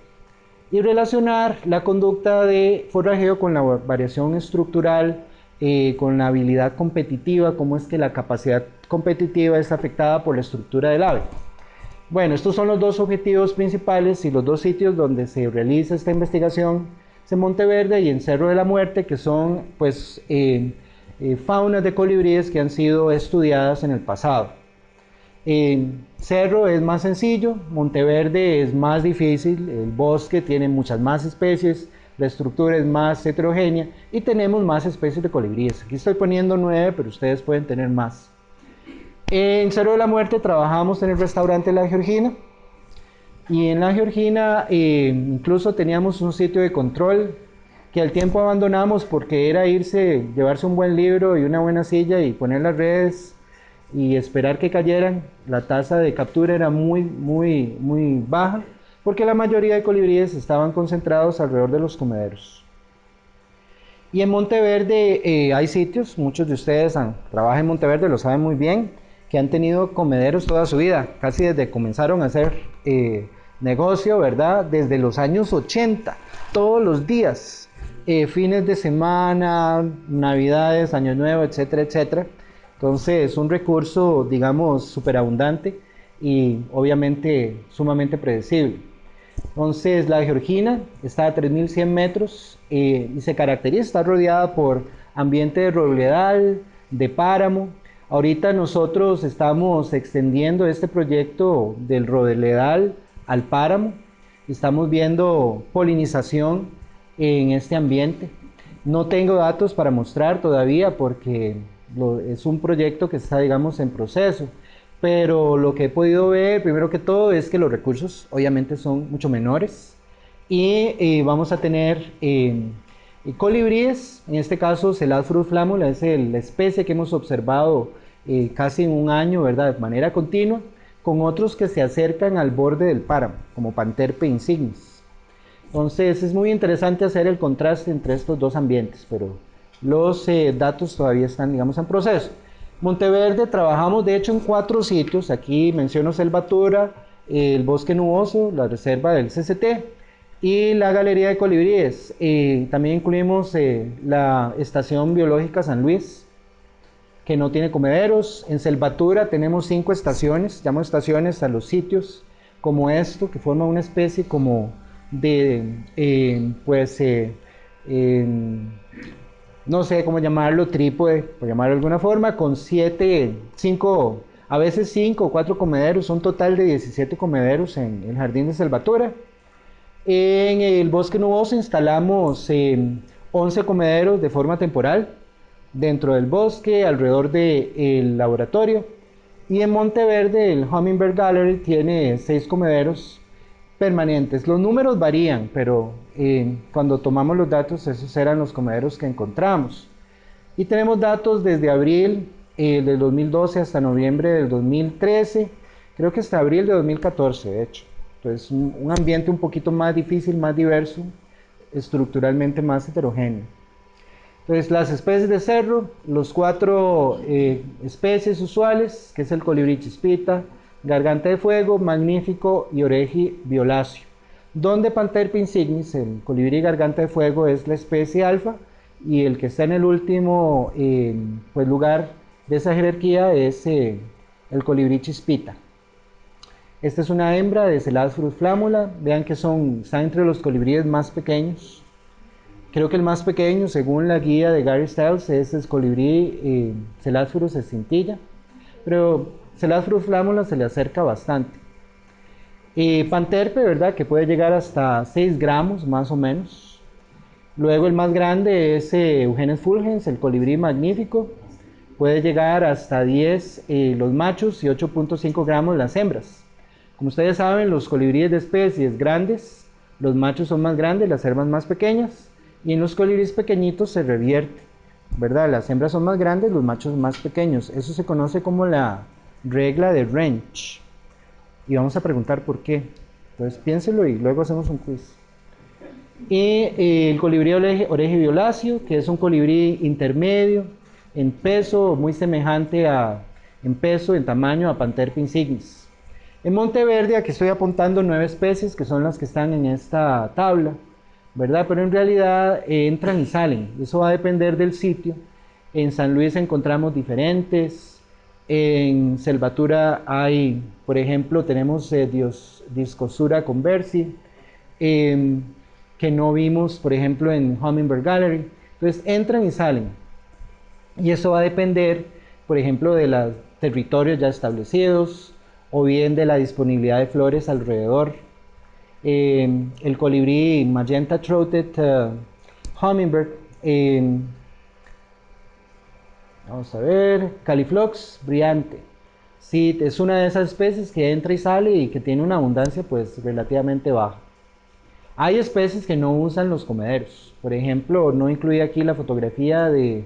y relacionar la conducta de forrajeo con la variación estructural, con la habilidad competitiva, cómo es que la capacidad competitiva es afectada por la estructura del ave. Bueno, estos son los dos objetivos principales y los dos sitios donde se realiza esta investigación, es en Monteverde y en Cerro de la Muerte, que son pues faunas de colibríes que han sido estudiadas en el pasado. Cerro es más sencillo, Monteverde es más difícil, el bosque tiene muchas más especies, la estructura es más heterogénea y tenemos más especies de colibríes. Aquí estoy poniendo 9, pero ustedes pueden tener más. En Cerro de la Muerte trabajamos en el restaurante La Georgina, y en La Georgina incluso teníamos un sitio de control que al tiempo abandonamos porque era llevarse un buen libro y una buena silla y poner las redes y esperar que cayeran. La tasa de captura era muy baja porque la mayoría de colibríes estaban concentrados alrededor de los comederos. Y en Monteverde hay sitios, muchos de ustedes trabajan en Monteverde, lo saben muy bien, que han tenido comederos toda su vida, casi desde que comenzaron a hacer negocio, ¿verdad? Desde los años 80, todos los días, fines de semana, navidades, año nuevo, etcétera, etcétera. Entonces es un recurso, digamos, súper abundante y obviamente sumamente predecible. Entonces la Georgina está a 3100 metros y se caracteriza, está rodeada por ambiente de robledal, de páramo. Ahorita nosotros estamos extendiendo este proyecto del robledal al páramo. Estamos viendo polinización en este ambiente. No tengo datos para mostrar todavía porque es un proyecto que está, digamos, en proceso. Pero lo que he podido ver, primero que todo, es que los recursos obviamente son mucho menores y vamos a tener colibríes, en este caso Celadfrus flamula, es la especie que hemos observado casi en un año, ¿verdad? De manera continua, con otros que se acercan al borde del páramo, como Panterpe insignis. Entonces es muy interesante hacer el contraste entre estos dos ambientes, pero los datos todavía están, digamos, en proceso. Monteverde trabajamos de hecho en 4 sitios, aquí menciono Selvatura, el bosque nuboso, la reserva del CCT y la galería de colibríes. También incluimos la estación biológica San Luis, que no tiene comederos. En Selvatura tenemos 5 estaciones, llamo estaciones a los sitios como esto, que forma una especie como de, no sé cómo llamarlo, trípode, por llamarlo de alguna forma, con 5, a veces 5 o 4 comederos, un total de 17 comederos en el jardín de Selvatura. En el bosque nuboso instalamos 11 comederos de forma temporal dentro del bosque, alrededor del laboratorio. Y en Monteverde el Hummingbird Gallery tiene 6 comederos permanentes. Los números varían, pero cuando tomamos los datos, esos eran los comederos que encontramos. Y tenemos datos desde abril del 2012 hasta noviembre del 2013, creo que hasta abril de 2014, de hecho. Entonces, un ambiente un poquito más difícil, más diverso, estructuralmente más heterogéneo. Entonces, las especies de cerro, los 4 especies usuales, que es el colibrí chispita, garganta de fuego, magnífico y oregi violáceo, donde Panterpe insignis, el colibrí garganta de fuego, es la especie alfa, y el que está en el último lugar de esa jerarquía es el colibrí chispita. Esta es una hembra de Celadurus flammula. Vean que están entre los colibríes más pequeños. Creo que el más pequeño, según la guía de Gary Stiles, es el colibrí Celadurus scintilla, pero Celadurus flammula se le acerca bastante. Panterpe, ¿verdad? Que puede llegar hasta 6 gramos más o menos. Luego el más grande es Eugenes fulgens, el colibrí magnífico. Puede llegar hasta 10 los machos y 8.5 gramos las hembras. Como ustedes saben, los colibríes de especies grandes, los machos son más grandes, las hembras más pequeñas, y en los colibríes pequeñitos se revierte, ¿verdad? Las hembras son más grandes, los machos más pequeños. Eso se conoce como la regla de Rench. Y vamos a preguntar por qué. Entonces piénselo y luego hacemos un quiz. Y el colibrí oreje-violáceo, que es un colibrí intermedio en peso, muy semejante en peso, en tamaño a Panterpe insignis. En Monteverde, aquí estoy apuntando 9 especies que son las que están en esta tabla, ¿verdad? Pero en realidad entran y salen, eso va a depender del sitio. En San Luis encontramos diferentes, en Selvatura hay, por ejemplo, tenemos Discosura conversi, que no vimos, por ejemplo, en Hummingbird Gallery. Entonces entran y salen, y eso va a depender, por ejemplo, de los territorios ya establecidos, o bien de la disponibilidad de flores alrededor. El colibrí Magenta Throated Hummingbird, vamos a ver, Califlox brillante. Sí, es una de esas especies que entra y sale y que tiene una abundancia pues relativamente baja. Hay especies que no usan los comederos. Por ejemplo, no incluí aquí la fotografía de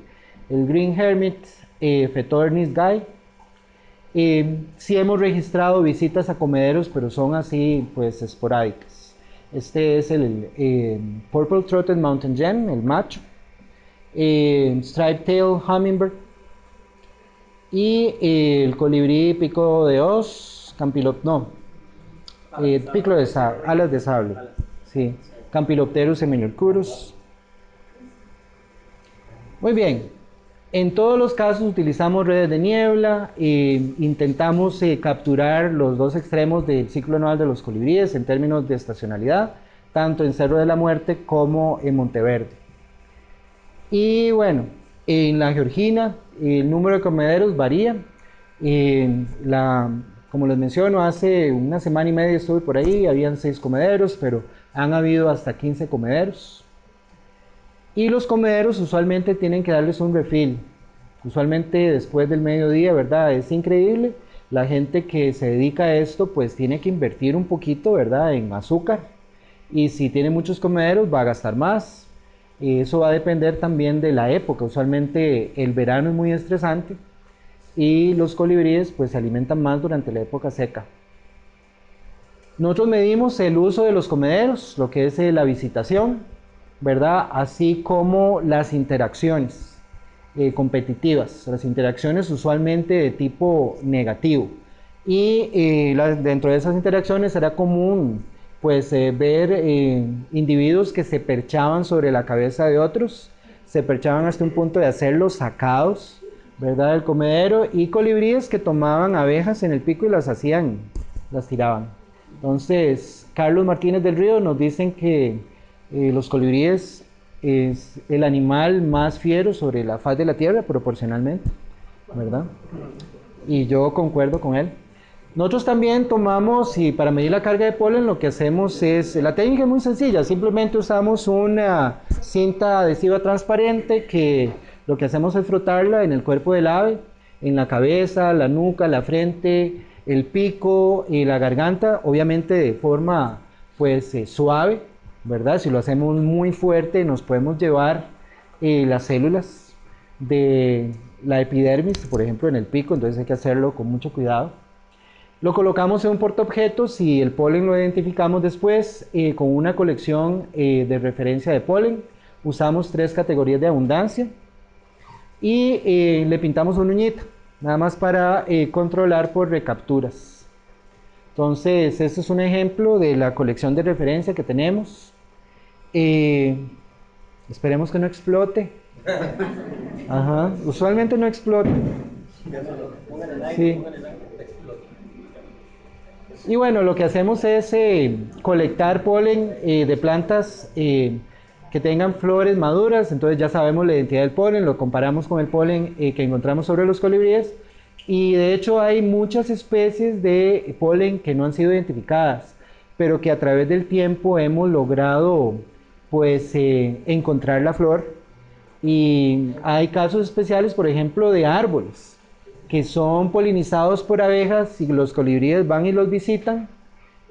el Green Hermit, Fetornis guy. Sí hemos registrado visitas a comederos, pero son así pues esporádicas. Este es el Purple Throated Mountain Gem, el macho, Striped Tail Hummingbird, y el colibrí pico de hoz, pico de sable, alas de sable, sí, Campylopterus semilurcurus. Muy bien, en todos los casos utilizamos redes de niebla e intentamos capturar los dos extremos del ciclo anual de los colibríes en términos de estacionalidad, tanto en Cerro de la Muerte como en Monteverde. Y bueno, en la Georgina el número de comederos varía. Como les menciono, hace una semana y media estuve por ahí, habían 6 comederos, pero han habido hasta 15 comederos. Y los comederos usualmente tienen que darles un refill, usualmente después del mediodía, ¿verdad? Es increíble, la gente que se dedica a esto pues tiene que invertir un poquito, ¿verdad? En azúcar, y si tiene muchos comederos va a gastar más. Eso va a depender también de la época. Usualmente el verano es muy estresante y los colibríes pues se alimentan más durante la época seca. Nosotros medimos el uso de los comederos, lo que es la visitación, ¿verdad? Así como las interacciones competitivas, las interacciones usualmente de tipo negativo. Y dentro de esas interacciones era común pues ver individuos que se perchaban sobre la cabeza de otros, se perchaban hasta un punto de hacerlos sacados, ¿verdad? Del comedero, y colibríes que tomaban abejas en el pico y las tiraban. Entonces, Carlos Martínez del Río nos dicen que los colibríes es el animal más fiero sobre la faz de la tierra proporcionalmente, ¿verdad? Y yo concuerdo con él. Nosotros también tomamos, y para medir la carga de polen, lo que hacemos es, la técnica es muy sencilla, simplemente usamos una cinta adhesiva transparente que lo que hacemos es frotarla en el cuerpo del ave, en la cabeza, la nuca, la frente, el pico y la garganta, obviamente de forma pues suave, ¿verdad? Si lo hacemos muy fuerte nos podemos llevar las células de la epidermis, por ejemplo en el pico, entonces hay que hacerlo con mucho cuidado. Lo colocamos en un portaobjetos y el polen lo identificamos después con una colección de referencia de polen. Usamos 3 categorías de abundancia y le pintamos una uñita, nada más para controlar por recapturas. Entonces, este es un ejemplo de la colección de referencia que tenemos. Esperemos que no explote. Ajá, usualmente no explota. Sí. Y bueno, lo que hacemos es colectar polen de plantas que tengan flores maduras, entonces ya sabemos la identidad del polen, lo comparamos con el polen que encontramos sobre los colibríes, y de hecho hay muchas especies de polen que no han sido identificadas, pero que a través del tiempo hemos logrado pues encontrar la flor. Y hay casos especiales, por ejemplo, de árboles que son polinizados por abejas y los colibríes van y los visitan,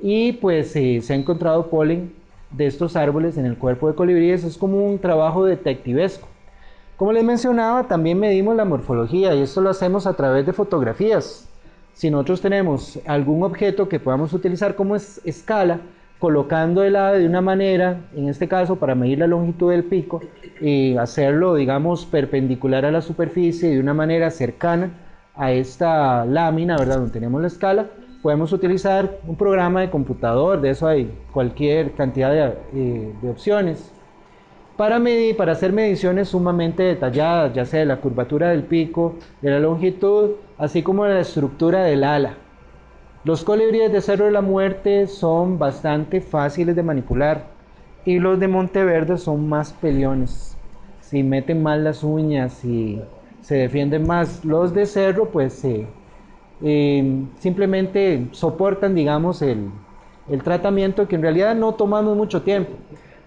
y pues se ha encontrado polen de estos árboles en el cuerpo de colibríes. Es como un trabajo detectivesco. Como les mencionaba, también medimos la morfología, y esto lo hacemos a través de fotografías. Si nosotros tenemos algún objeto que podamos utilizar como escala, colocando el ave de una manera, en este caso para medir la longitud del pico, y hacerlo, digamos, perpendicular a la superficie de una manera cercana a esta lámina, ¿verdad?, donde tenemos la escala, podemos utilizar un programa de computador, de eso hay cualquier cantidad de opciones, para medir, para hacer mediciones sumamente detalladas, ya sea de la curvatura del pico, de la longitud, así como de la estructura del ala. Los colibríes de Cerro de la Muerte son bastante fáciles de manipular, y los de Monteverde son más peleones. Si meten mal las uñas y se defienden más. Los de Cerro pues simplemente soportan, digamos, el tratamiento, que en realidad no tomamos mucho tiempo.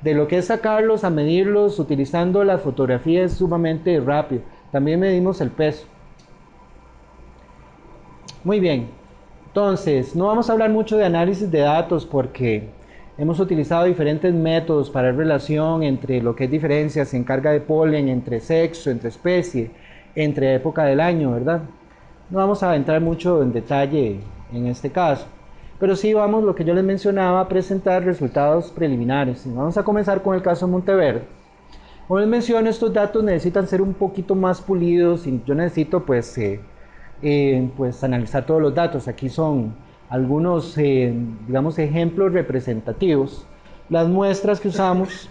De lo que es sacarlos a medirlos utilizando la fotografía es sumamente rápido. También medimos el peso. Muy bien, entonces no vamos a hablar mucho de análisis de datos porque hemos utilizado diferentes métodos para relación entre lo que es diferencias en carga de polen, entre sexo, entre especie, entre época del año, ¿verdad? No vamos a entrar mucho en detalle en este caso, pero sí vamos, lo que yo les mencionaba, a presentar resultados preliminares. Y vamos a comenzar con el caso Monteverde. Como les menciono, estos datos necesitan ser un poquito más pulidos, y yo necesito pues analizar todos los datos. Aquí son algunos digamos, ejemplos representativos. Las muestras que usamos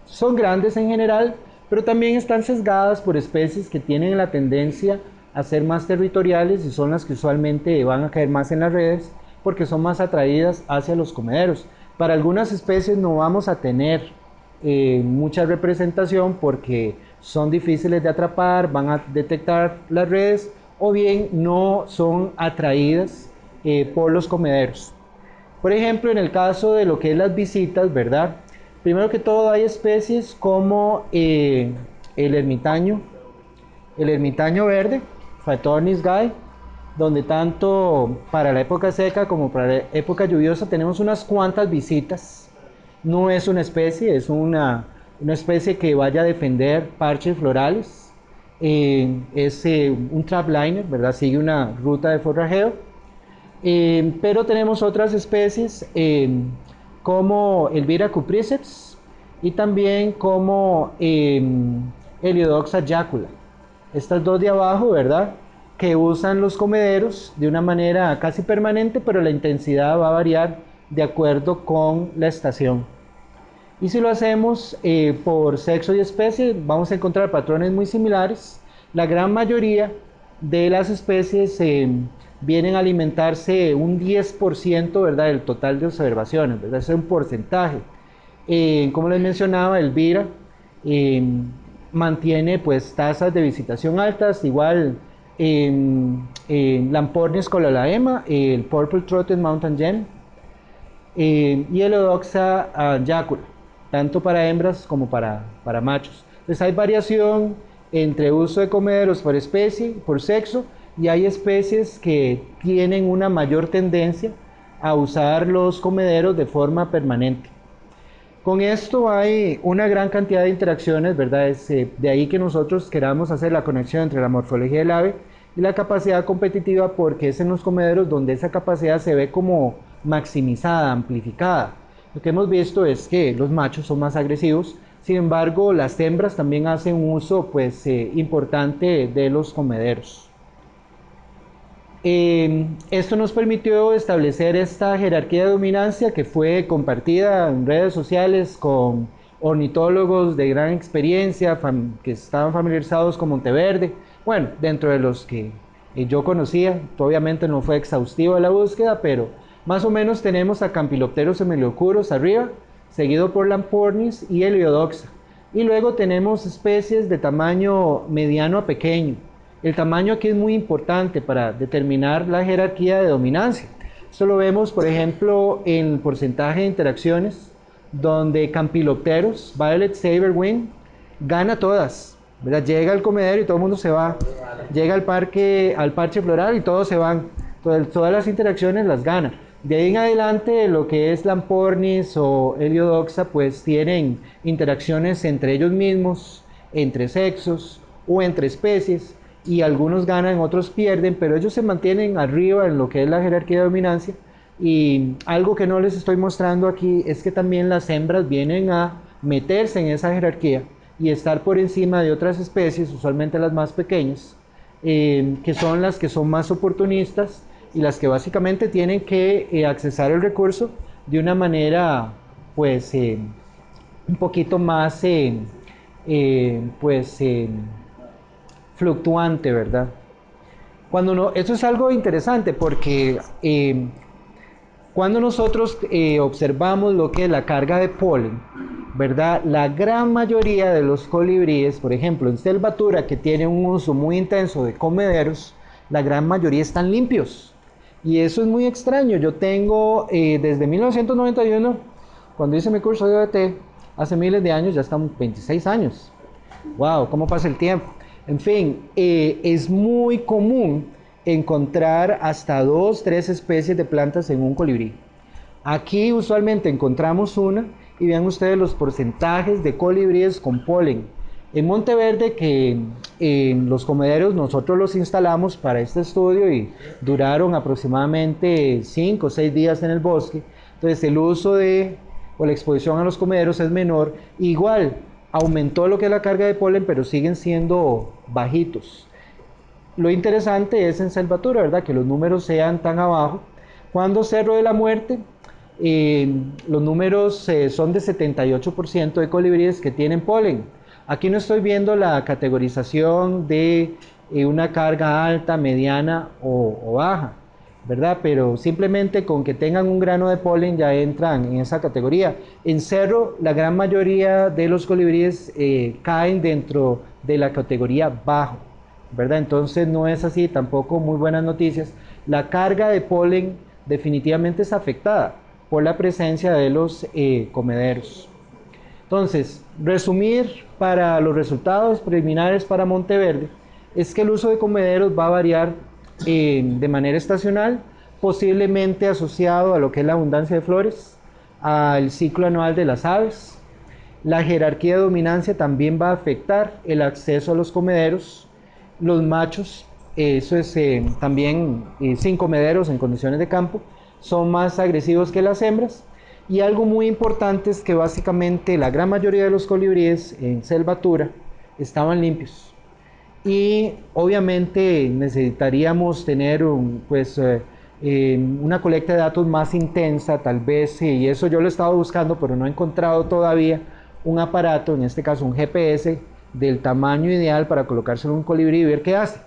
son grandes en general, pero también están sesgadas por especies que tienen la tendencia a ser más territoriales, y son las que usualmente van a caer más en las redes porque son más atraídas hacia los comederos. Para algunas especies no vamos a tener mucha representación porque son difíciles de atrapar, van a detectar las redes, o bien no son atraídas por los comederos. Por ejemplo, en el caso de lo que es las visitas, ¿verdad? Primero que todo hay especies como el ermitaño verde, Phaetornis guy, donde tanto para la época seca como para la época lluviosa tenemos unas cuantas visitas. No es una especie, es una especie que vaya a defender parches florales. Es un trapliner, ¿verdad? Sigue una ruta de forrajeo. Pero tenemos otras especies como Elvira cupriceps y también como Heliodoxa jacula. Estas dos de abajo, ¿verdad?, que usan los comederos de una manera casi permanente, pero la intensidad va a variar de acuerdo con la estación. Y si lo hacemos por sexo y especie, vamos a encontrar patrones muy similares. La gran mayoría de las especies vienen a alimentarse un 10%, ¿verdad?, del total de observaciones, ¿verdad? Ese es un porcentaje. Como les mencionaba, Elvira mantiene pues tasas de visitación altas, igual Lampornis cololaema, el Purple Throated Mountain Gem y el Odoxa jacula, tanto para hembras como para machos. Entonces hay variación entre uso de comederos por especie, por sexo, y hay especies que tienen una mayor tendencia a usar los comederos de forma permanente. Con esto hay una gran cantidad de interacciones, ¿verdad? Es de ahí que nosotros queramos hacer la conexión entre la morfología del ave y la capacidad competitiva, porque es en los comederos donde esa capacidad se ve como maximizada, amplificada. Lo que hemos visto es que los machos son más agresivos, sin embargo las hembras también hacen un uso pues importante de los comederos. Esto nos permitió establecer esta jerarquía de dominancia que fue compartida en redes sociales con ornitólogos de gran experiencia que estaban familiarizados con Monteverde. Bueno, dentro de los que yo conocía, obviamente no fue exhaustiva la búsqueda, pero Más o menos tenemos a Campylopterus semiliocuros arriba, seguido por Lampornis y Heliodoxa. Y luego tenemos especies de tamaño mediano a pequeño. El tamaño aquí es muy importante para determinar la jerarquía de dominancia. Esto lo vemos, por ejemplo, en el porcentaje de interacciones, donde Campylopterus, Violet Saberwing, gana todas, ¿verdad? Llega al comedero y todo el mundo se va. Llega al parche floral y todos se van. Todas las interacciones las gana. De ahí en adelante, lo que es Lampornis o Heliodoxa, pues tienen interacciones entre ellos mismos, entre sexos o entre especies, y algunos ganan, otros pierden, pero ellos se mantienen arriba en lo que es la jerarquía de dominancia. Y algo que no les estoy mostrando aquí es que también las hembras vienen a meterse en esa jerarquía y estar por encima de otras especies, usualmente las más pequeñas, que son las que son más oportunistas y las que básicamente tienen que accesar el recurso de una manera pues un poquito más fluctuante, ¿verdad? Eso es algo interesante porque cuando nosotros observamos lo que es la carga de polen, ¿verdad? La gran mayoría de los colibríes, por ejemplo, en Selvatura, que tiene un uso muy intenso de comederos, la gran mayoría están limpios. Y eso es muy extraño. Yo tengo desde 1991, cuando hice mi curso de ODT, hace miles de años, ya estamos 26 años. ¡Wow! ¿Cómo pasa el tiempo? En fin, es muy común encontrar hasta 2, 3 especies de plantas en un colibrí. Aquí usualmente encontramos una y vean ustedes los porcentajes de colibríes con polen. En Monteverde, que los comederos nosotros los instalamos para este estudio y duraron aproximadamente 5 o 6 días en el bosque, entonces el uso o la exposición a los comederos es menor. Igual aumentó lo que es la carga de polen, pero siguen siendo bajitos. Lo interesante es en Selvatura, ¿verdad? Que los números sean tan abajo. Cuando Cerro de la Muerte, los números son de 78% de colibríes que tienen polen. Aquí no estoy viendo la categorización de una carga alta, mediana o baja, ¿verdad? Pero simplemente con que tengan un grano de polen ya entran en esa categoría. En Cerro, la gran mayoría de los colibríes caen dentro de la categoría bajo, ¿verdad? Entonces no es así, tampoco muy buenas noticias. La carga de polen definitivamente es afectada por la presencia de los comederos. Entonces, resumir para los resultados preliminares para Monteverde es que el uso de comederos va a variar de manera estacional, posiblemente asociado a lo que es la abundancia de flores, al ciclo anual de las aves. La jerarquía de dominancia también va a afectar el acceso a los comederos. Los machos, eso es también sin comederos en condiciones de campo, son más agresivos que las hembras. Y algo muy importante es que básicamente la gran mayoría de los colibríes en Selvatura estaban limpios. Y obviamente necesitaríamos tener una colecta de datos más intensa, tal vez, y eso yo lo he estado buscando, pero no he encontrado todavía un aparato, en este caso un GPS, del tamaño ideal para colocárselo en un colibrí y ver qué hace,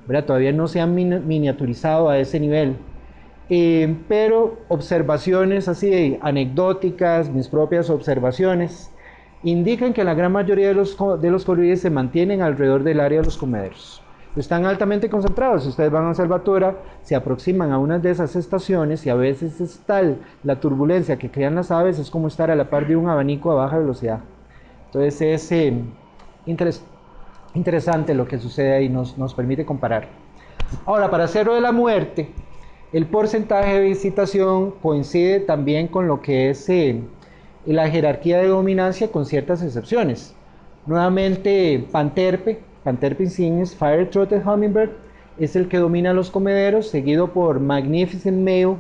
¿verdad? Todavía no se han miniaturizado a ese nivel. Pero observaciones así anecdóticas, mis propias observaciones, indican que la gran mayoría de los colibríes se mantienen alrededor del área de los comederos. Están altamente concentrados. Si ustedes van a Selvatura, se aproximan a una de esas estaciones y a veces es tal la turbulencia que crean las aves, es como estar a la par de un abanico a baja velocidad. Entonces es interesante lo que sucede ahí, nos permite comparar. Ahora, para Cerro de la Muerte, el porcentaje de visitación coincide también con lo que es la jerarquía de dominancia, con ciertas excepciones. Nuevamente, Panterpe insignis, Fire-throated Hummingbird, es el que domina los comederos, seguido por Magnificent Male,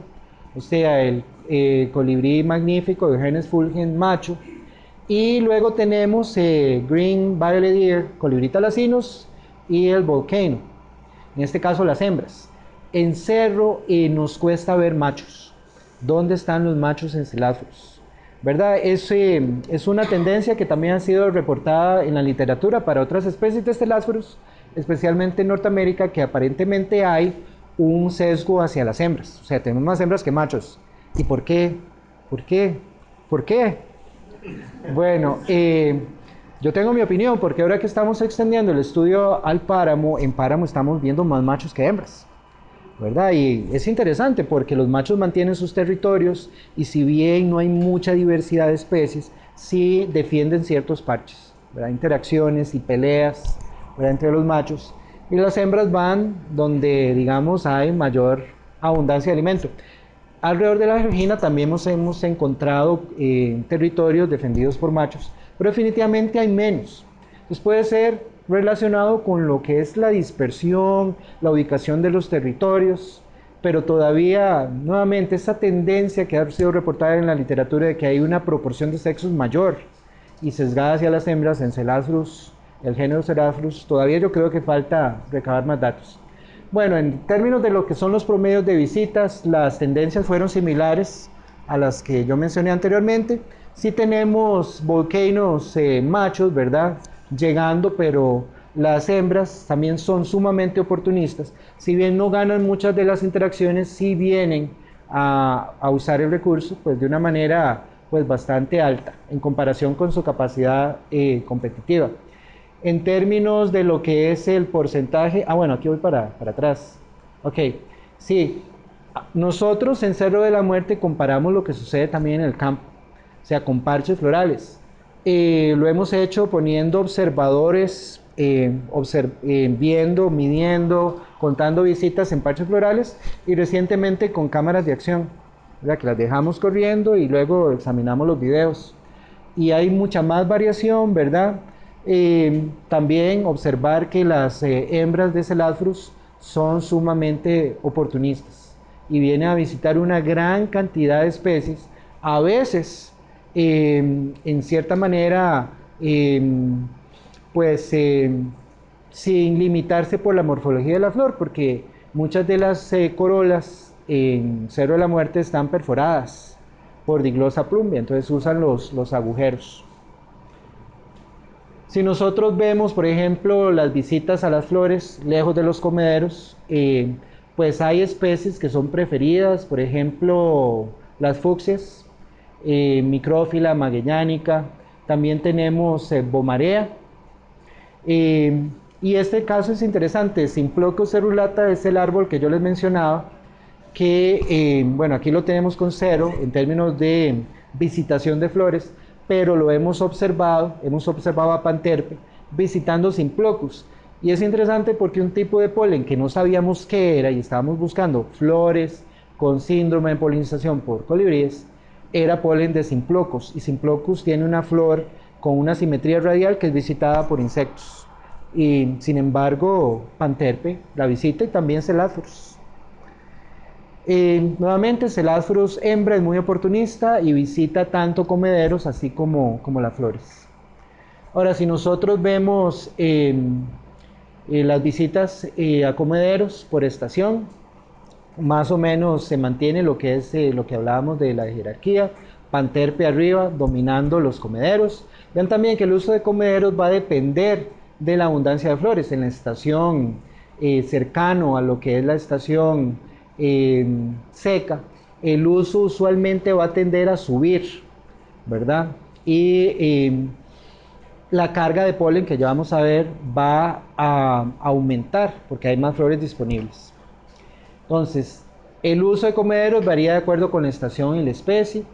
o sea, el colibrí magnífico de Hernes fulgens macho. Y luego tenemos Green Violet Ear, colibrí talacinus, y el Volcano, en este caso las hembras. En Cerro nos cuesta ver machos. ¿Dónde están los machos en Celadus? ¿Verdad? Es una tendencia que también ha sido reportada en la literatura para otras especies de Celadus, especialmente en Norteamérica, que aparentemente hay un sesgo hacia las hembras. O sea, tenemos más hembras que machos. ¿Y por qué? ¿Por qué? ¿Por qué? Bueno, yo tengo mi opinión, porque ahora que estamos extendiendo el estudio al páramo, en páramo estamos viendo más machos que hembras, ¿verdad? Y es interesante porque los machos mantienen sus territorios y si bien no hay mucha diversidad de especies, sí defienden ciertos parches, ¿verdad? Interacciones y peleas, ¿verdad? Entre los machos. Y las hembras van donde, digamos, hay mayor abundancia de alimento. Alrededor de la Georgina también hemos encontrado territorios defendidos por machos, pero definitivamente hay menos. Entonces puede ser relacionado con lo que es la dispersión, la ubicación de los territorios, pero todavía, nuevamente, esa tendencia que ha sido reportada en la literatura de que hay una proporción de sexos mayor y sesgada hacia las hembras en Celadrus, el género Celadrus, todavía yo creo que falta recabar más datos. Bueno, en términos de lo que son los promedios de visitas, las tendencias fueron similares a las que yo mencioné anteriormente. Sí tenemos volcanos machos, ¿verdad? Llegando, pero las hembras también son sumamente oportunistas. Si bien no ganan muchas de las interacciones, sí vienen a usar el recurso pues, de una manera pues, bastante alta en comparación con su capacidad competitiva. En términos de lo que es el porcentaje, bueno, aquí voy para atrás. Ok, sí, nosotros en Cerro de la Muerte comparamos lo que sucede también en el campo, o sea, con parches florales. Lo hemos hecho poniendo observadores, viendo, midiendo, contando visitas en parches florales y recientemente con cámaras de acción, ¿verdad? Que las dejamos corriendo y luego examinamos los videos. Y hay mucha más variación, ¿verdad? También observar que las hembras de Celadrus son sumamente oportunistas y vienen a visitar una gran cantidad de especies, a veces en cierta manera pues sin limitarse por la morfología de la flor, porque muchas de las corolas en Cerro de la Muerte están perforadas por Diglosa plumbea, entonces usan los agujeros. Si nosotros vemos, por ejemplo, las visitas a las flores lejos de los comederos, pues hay especies que son preferidas, por ejemplo, las fucsias, Micrófila magellanica, también tenemos Bomarea, y este caso es interesante. Simplochus cerulata es el árbol que yo les mencionaba, que, bueno, aquí lo tenemos con 0 en términos de visitación de flores, pero lo hemos observado a Panterpe visitando Simplochus. Y es interesante porque un tipo de polen que no sabíamos qué era y estábamos buscando flores con síndrome de polinización por colibríes, era polen de Simplochus. Y Simplochus tiene una flor con una simetría radial que es visitada por insectos. Y sin embargo, Panterpe la visita y también Celadrus. Nuevamente, Celadrus hembra es muy oportunista y visita tanto comederos así como las flores. Ahora, si nosotros vemos las visitas a comederos por estación, más o menos se mantiene lo que es lo que hablábamos de la jerarquía, Panterpe arriba dominando los comederos. Vean también que el uso de comederos va a depender de la abundancia de flores. En la estación cercano a lo que es la estación seca, el uso usualmente va a tender a subir, ¿verdad? Y la carga de polen que ya vamos a ver va a aumentar porque hay más flores disponibles. Entonces, el uso de comederos varía de acuerdo con la estación y la especie.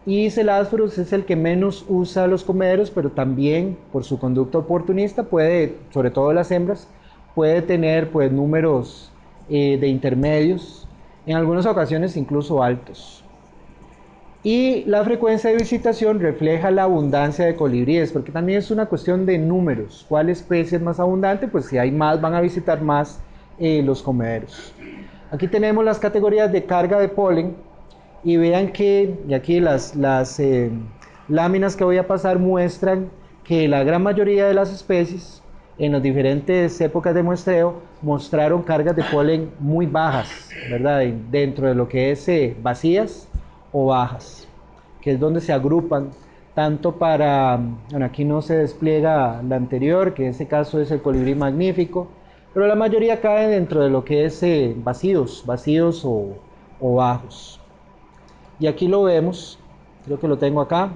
Y Celadrus es el que menos usa los comederos, pero también por su conducta oportunista puede, sobre todo las hembras, puede tener pues números de intermedios, en algunas ocasiones incluso altos. Y la frecuencia de visitación refleja la abundancia de colibríes, porque también es una cuestión de números. ¿Cuál especie es más abundante? Pues si hay más, van a visitar más los comederos. Aquí tenemos las categorías de carga de polen y vean que, y aquí las láminas que voy a pasar muestran que la gran mayoría de las especies en las diferentes épocas de muestreo mostraron cargas de polen muy bajas, ¿verdad? Dentro de lo que es vacías o bajas, que es donde se agrupan tanto para, bueno, aquí no se despliega la anterior, que en este caso es el colibrí magnífico, pero la mayoría cae dentro de lo que es vacíos o bajos. Y aquí lo vemos, creo que lo tengo acá.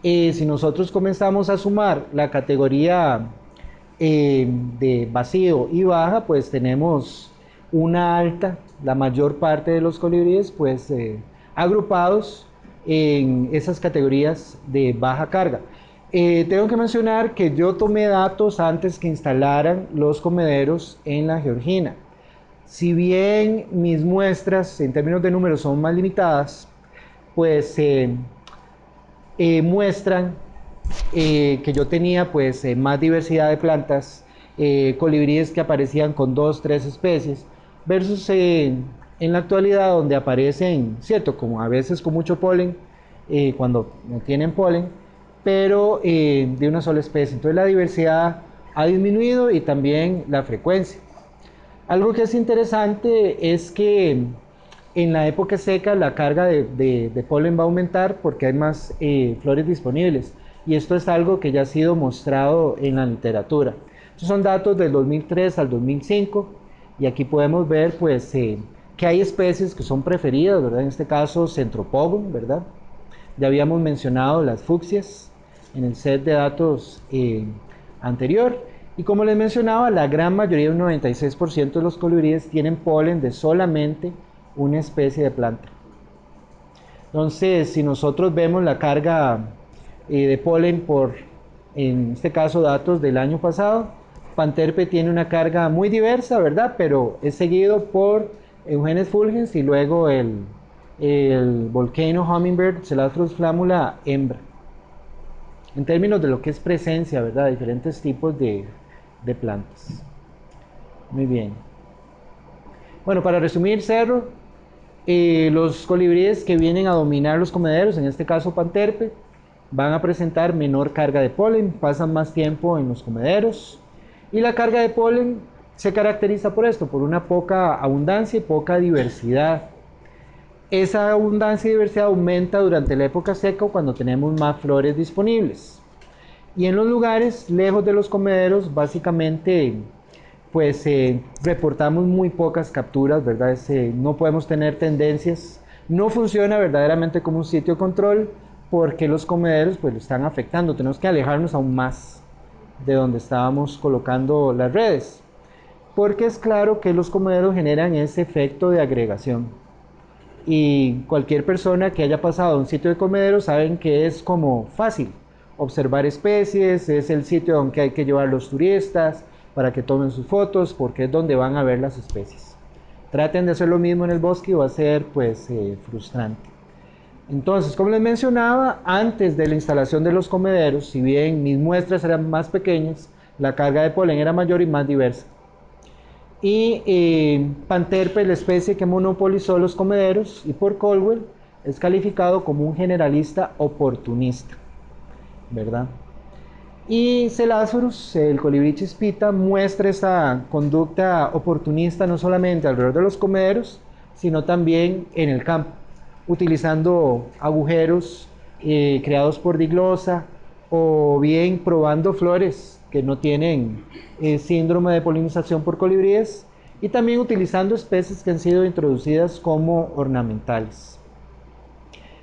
Si nosotros comenzamos a sumar la categoría de vacío y baja, pues tenemos una alta, la mayor parte de los colibríes pues agrupados en esas categorías de baja carga. Tengo que mencionar que yo tomé datos antes que instalaran los comederos en la Georgina. Si bien mis muestras en términos de números son más limitadas, pues muestran que yo tenía pues más diversidad de plantas, colibríes que aparecían con 2, 3 especies, versus en la actualidad donde aparecen, cierto, como a veces con mucho polen, cuando no tienen polen, pero de una sola especie. Entonces la diversidad ha disminuido y también la frecuencia. Algo que es interesante es que en la época seca la carga de polen va a aumentar porque hay más flores disponibles, y esto es algo que ya ha sido mostrado en la literatura. Estos son datos del 2003 al 2005 y aquí podemos ver pues que hay especies que son preferidas, ¿verdad? En este caso Centropogon, ¿verdad? Ya habíamos mencionado las fucsias en el set de datos anterior. Y como les mencionaba, la gran mayoría, un 96% de los colibríes tienen polen de solamente una especie de planta. Entonces, si nosotros vemos la carga de polen por, en este caso, datos del año pasado, Panterpe tiene una carga muy diversa, ¿verdad? Pero es seguido por Eugenes fulgens y luego el Volcano Hummingbird, Celastrus flammula hembra. En términos de lo que es presencia, ¿verdad? Diferentes tipos de plantas. Muy bien. Bueno, para resumir, cerro, los colibríes que vienen a dominar los comederos, en este caso Panterpe, van a presentar menor carga de polen, pasan más tiempo en los comederos, y la carga de polen se caracteriza por esto, por una poca abundancia y poca diversidad. Esa abundancia y diversidad aumenta durante la época seca cuando tenemos más flores disponibles. Y en los lugares lejos de los comederos, básicamente, pues reportamos muy pocas capturas, ¿verdad? No podemos tener tendencias. No funciona verdaderamente como un sitio de control porque los comederos pues lo están afectando. Tenemos que alejarnos aún más de donde estábamos colocando las redes, porque es claro que los comederos generan ese efecto de agregación. Y cualquier persona que haya pasado a un sitio de comederos saben que es como fácil observar especies, es el sitio donde hay que llevar los turistas para que tomen sus fotos, porque es donde van a ver las especies. Traten de hacer lo mismo en el bosque y va a ser pues frustrante. Entonces, como les mencionaba, antes de la instalación de los comederos, si bien mis muestras eran más pequeñas, la carga de polen era mayor y más diversa. Y Panterpe, la especie que monopolizó los comederos, y por Caldwell, es calificado como un generalista oportunista, ¿verdad? Y Celastrus, el colibrí chispita, muestra esa conducta oportunista no solamente alrededor de los comederos, sino también en el campo, utilizando agujeros creados por diglosa, o bien probando flores que no tienen síndrome de polinización por colibríes, y también utilizando especies que han sido introducidas como ornamentales.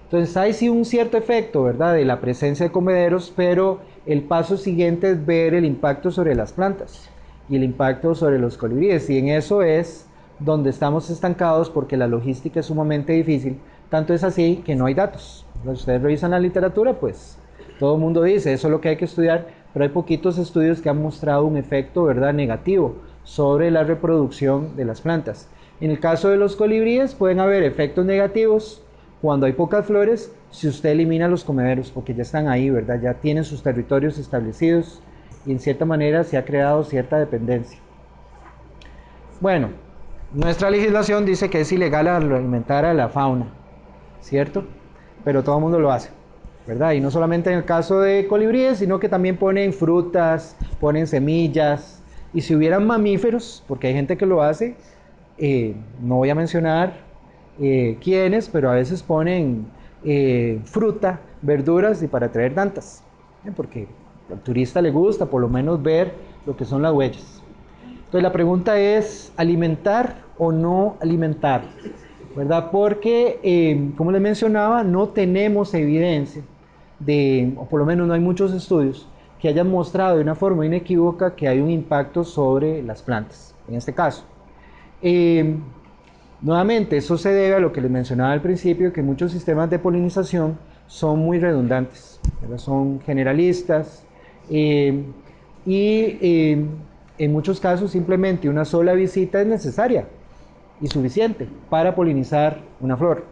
Entonces hay sí un cierto efecto, ¿verdad?, de la presencia de comederos, pero el paso siguiente es ver el impacto sobre las plantas y el impacto sobre los colibríes, y en eso es donde estamos estancados porque la logística es sumamente difícil. Tanto es así que no hay datos. Si ustedes revisan la literatura, pues todo el mundo dice, eso es lo que hay que estudiar, pero hay poquitos estudios que han mostrado un efecto, ¿verdad?, negativo sobre la reproducción de las plantas. En el caso de los colibríes pueden haber efectos negativos cuando hay pocas flores, si usted elimina los comederos, porque ya están ahí, ¿verdad? Ya tienen sus territorios establecidos y en cierta manera se ha creado cierta dependencia. Bueno, nuestra legislación dice que es ilegal alimentar a la fauna, ¿cierto? Pero todo el mundo lo hace, ¿verdad? Y no solamente en el caso de colibríes, sino que también ponen frutas, ponen semillas, y si hubieran mamíferos, porque hay gente que lo hace, no voy a mencionar quiénes, pero a veces ponen fruta, verduras y para traer tantas, porque al turista le gusta por lo menos ver lo que son las huellas. Entonces la pregunta es, ¿alimentar o no alimentar? ¿verdad? Porque, como les mencionaba, no tenemos evidencia o por lo menos no hay muchos estudios que hayan mostrado de una forma inequívoca que hay un impacto sobre las plantas, en este caso. Nuevamente, eso se debe a lo que les mencionaba al principio, que muchos sistemas de polinización son muy redundantes, ¿verdad? Son generalistas en muchos casos simplemente una sola visita es necesaria y suficiente para polinizar una flor.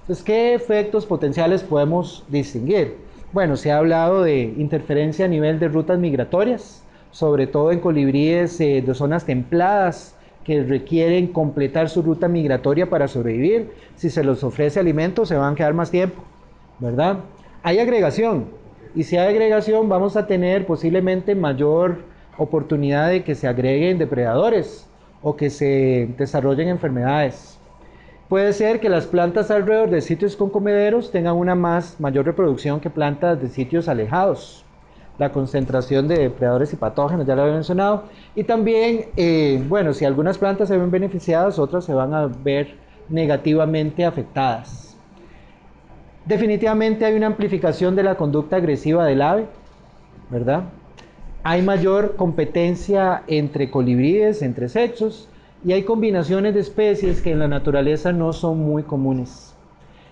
Entonces, ¿qué efectos potenciales podemos distinguir? Bueno, se ha hablado de interferencia a nivel de rutas migratorias, sobre todo en colibríes de zonas templadas que requieren completar su ruta migratoria para sobrevivir. Si se les ofrece alimento, se van a quedar más tiempo, ¿verdad? Hay agregación, y si hay agregación, vamos a tener posiblemente mayor oportunidad de que se agreguen depredadores o que se desarrollen enfermedades. Puede ser que las plantas alrededor de sitios con comederos tengan una mayor reproducción que plantas de sitios alejados. La concentración de depredadores y patógenos, ya lo había mencionado. Y también, bueno, si algunas plantas se ven beneficiadas, otras se van a ver negativamente afectadas. Definitivamente hay una amplificación de la conducta agresiva del ave, ¿verdad? Hay mayor competencia entre colibríes, entre sexos, y hay combinaciones de especies que en la naturaleza no son muy comunes.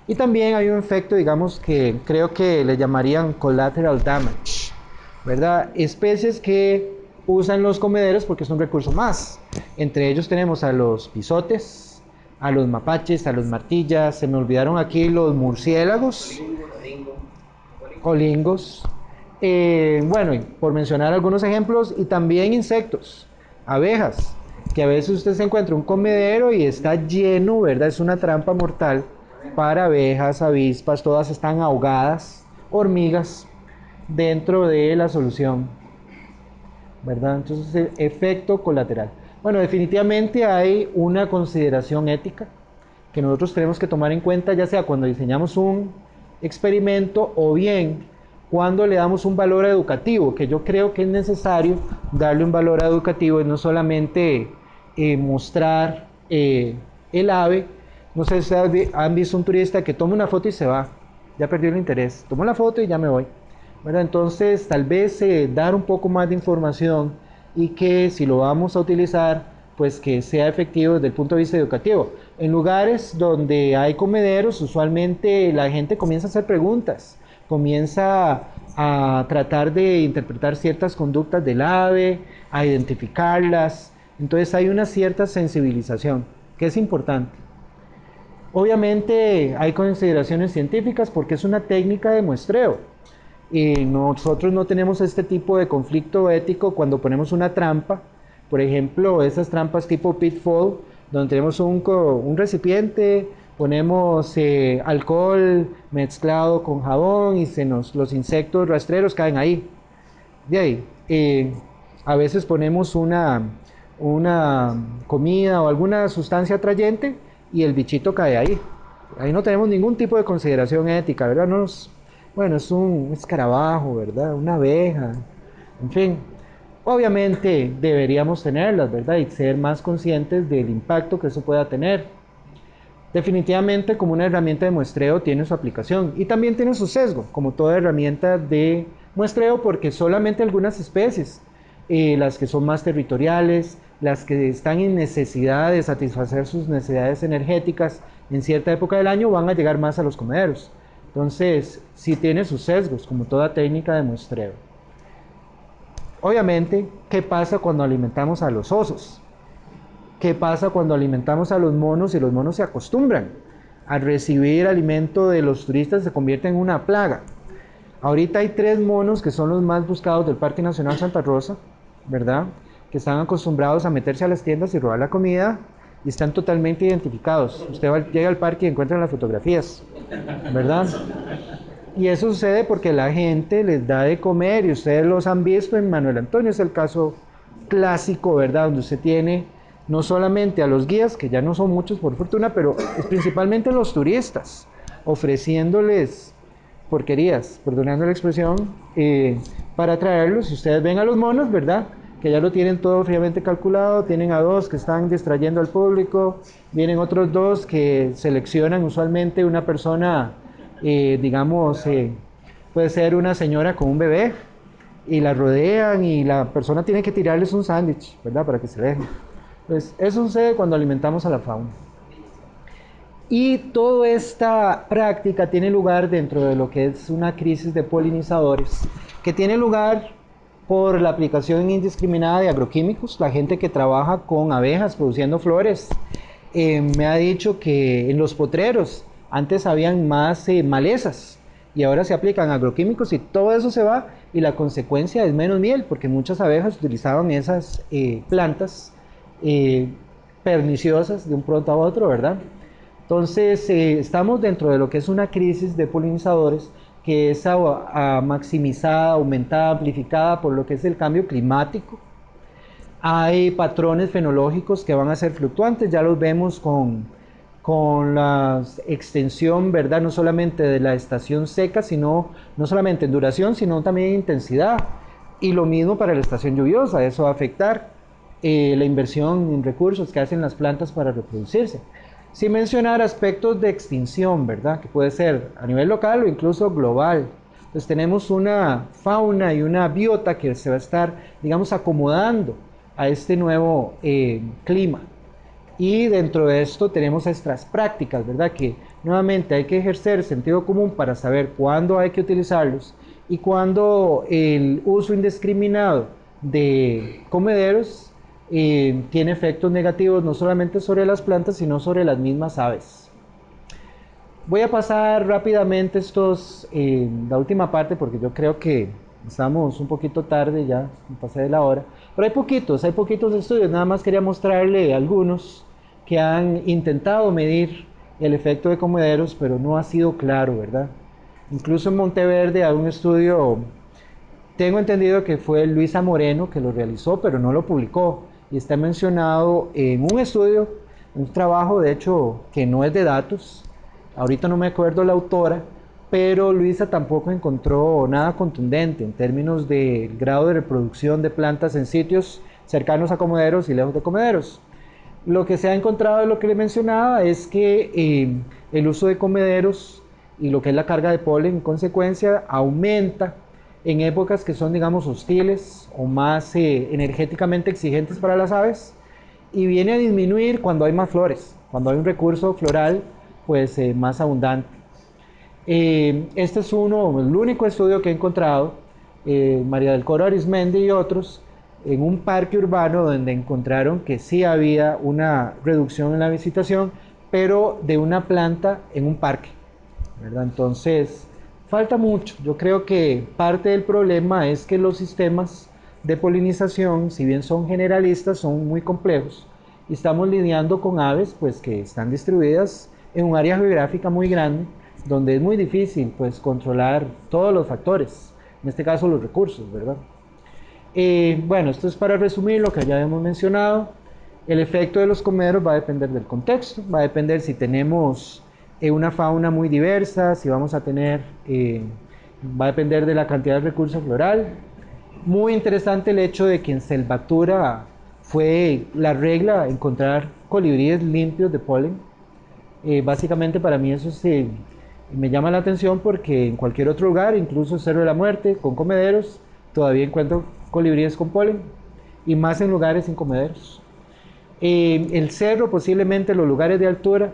Y también hay un efecto, digamos, que creo que le llamarían collateral damage, ¿verdad? Especies que usan los comederos porque es un recurso más. Entre ellos tenemos a los bisotes, a los mapaches, a los martillas, se me olvidaron aquí los murciélagos, colingos. Bueno, por mencionar algunos ejemplos, y también insectos, abejas, que a veces usted se encuentra un comedero y está lleno, ¿verdad? Es una trampa mortal para abejas, avispas, todas están ahogadas, hormigas, dentro de la solución, ¿verdad? Entonces, efecto colateral. Bueno, definitivamente hay una consideración ética que nosotros tenemos que tomar en cuenta, ya sea cuando diseñamos un experimento o bien cuando le damos un valor educativo, que yo creo que es necesario darle un valor educativo, y no solamente mostrar el ave. No sé si han visto un turista que toma una foto y se va, ya perdió el interés, tomo la foto y ya me voy. Bueno, entonces tal vez dar un poco más de información y que si lo vamos a utilizar, pues que sea efectivo desde el punto de vista educativo. En lugares donde hay comederos, usualmente la gente comienza a hacer preguntas, comienza a tratar de interpretar ciertas conductas del ave, a identificarlas. Entonces hay una cierta sensibilización, que es importante. Obviamente hay consideraciones científicas porque es una técnica de muestreo. Y nosotros no tenemos este tipo de conflicto ético cuando ponemos una trampa. Por ejemplo, esas trampas tipo pitfall, donde tenemos un recipiente, ponemos alcohol mezclado con jabón y los insectos rastreros caen ahí. De ahí, a veces ponemos una comida o alguna sustancia atrayente y el bichito cae ahí. Ahí no tenemos ningún tipo de consideración ética, ¿verdad? Bueno, es un escarabajo, ¿verdad? Una abeja, en fin. Obviamente deberíamos tenerlas, ¿verdad? Y ser más conscientes del impacto que eso pueda tener. Definitivamente, como una herramienta de muestreo, tiene su aplicación y también tiene su sesgo, como toda herramienta de muestreo, porque solamente algunas especies, las que son más territoriales, las que están en necesidad de satisfacer sus necesidades energéticas en cierta época del año, van a llegar más a los comederos. Entonces, sí tiene sus sesgos, como toda técnica de muestreo. Obviamente, ¿qué pasa cuando alimentamos a los osos? ¿Qué pasa cuando alimentamos a los monos y los monos se acostumbran a recibir alimento de los turistas y se convierten en una plaga? Ahorita hay 3 monos que son los más buscados del Parque Nacional Santa Rosa, ¿verdad? Que están acostumbrados a meterse a las tiendas y robar la comida y están totalmente identificados. Usted llega al parque y encuentra las fotografías, ¿verdad? Y eso sucede porque la gente les da de comer y ustedes los han visto en Manuel Antonio, es el caso clásico, ¿verdad? Donde usted tiene no solamente a los guías, que ya no son muchos por fortuna, pero es principalmente los turistas, ofreciéndoles porquerías, perdonando la expresión, para traerlos. Si ustedes ven a los monos, ¿verdad? que ya lo tienen todo fríamente calculado, tienen a 2 que están distrayendo al público, vienen otros 2 que seleccionan usualmente una persona, digamos, puede ser una señora con un bebé, y la rodean y la persona tiene que tirarles un sándwich, ¿verdad? Para que se dejen. Pues eso sucede cuando alimentamos a la fauna. Y toda esta práctica tiene lugar dentro de lo que es una crisis de polinizadores, que tiene lugar por la aplicación indiscriminada de agroquímicos. La gente que trabaja con abejas produciendo flores me ha dicho que en los potreros antes habían más malezas y ahora se aplican agroquímicos y todo eso se va, y la consecuencia es menos miel, porque muchas abejas utilizaban esas plantas perniciosas de un pronto a otro, ¿verdad? Entonces, estamos dentro de lo que es una crisis de polinizadores que es maximizada, aumentada, amplificada por lo que es el cambio climático. Hay patrones fenológicos que van a ser fluctuantes, ya los vemos con la extensión, ¿verdad? No solamente de la estación seca, sino no solamente en duración, sino también en intensidad. Y lo mismo para la estación lluviosa, eso va a afectar la inversión en recursos que hacen las plantas para reproducirse. Sin mencionar aspectos de extinción, ¿verdad? Que puede ser a nivel local o incluso global. Entonces tenemos una fauna y una biota que se va a estar, digamos, acomodando a este nuevo clima. Y dentro de esto tenemos estas prácticas, ¿verdad? Que nuevamente hay que ejercer sentido común para saber cuándo hay que utilizarlos y cuándo el uso indiscriminado de comederos tiene efectos negativos no solamente sobre las plantas, sino sobre las mismas aves. Voy a pasar rápidamente la última parte, porque yo creo que estamos un poquito tarde, ya me pasé de la hora, pero hay poquitos estudios, nada más quería mostrarle algunos que han intentado medir el efecto de comederos, pero no ha sido claro, ¿verdad? Incluso en Monteverde hay un estudio, tengo entendido que fue Luisa Moreno que lo realizó, pero no lo publicó, y está mencionado en un estudio, un trabajo de hecho que no es de datos, ahorita no me acuerdo la autora, pero Luisa tampoco encontró nada contundente en términos del grado de reproducción de plantas en sitios cercanos a comederos y lejos de comederos. Lo que se ha encontrado, lo que le mencionaba, es que el uso de comederos y lo que es la carga de polen en consecuencia aumenta en épocas que son, digamos, hostiles o más energéticamente exigentes para las aves, y viene a disminuir cuando hay más flores, cuando hay un recurso floral pues más abundante. Este es el único estudio que he encontrado, María del Coro Arizmendi y otros, en un parque urbano donde encontraron que sí había una reducción en la visitación, pero de una planta en un parque, ¿verdad? Entonces, falta mucho. Yo creo que parte del problema es que los sistemas de polinización, si bien son generalistas, son muy complejos, y estamos lidiando con aves pues, que están distribuidas en un área geográfica muy grande, donde es muy difícil pues, controlar todos los factores, en este caso los recursos, ¿verdad? Bueno, esto es para resumir lo que ya hemos mencionado. El efecto de los comederos va a depender del contexto, va a depender si tenemos una fauna muy diversa, si vamos a tener, va a depender de la cantidad de recurso floral. Muy interesante el hecho de que en Selvatura fue la regla encontrar colibríes limpios de polen. Básicamente para mí eso sí, me llama la atención porque en cualquier otro lugar, incluso Cerro de la Muerte, con comederos, todavía encuentro colibríes con polen, y más en lugares sin comederos. El cerro, posiblemente los lugares de altura,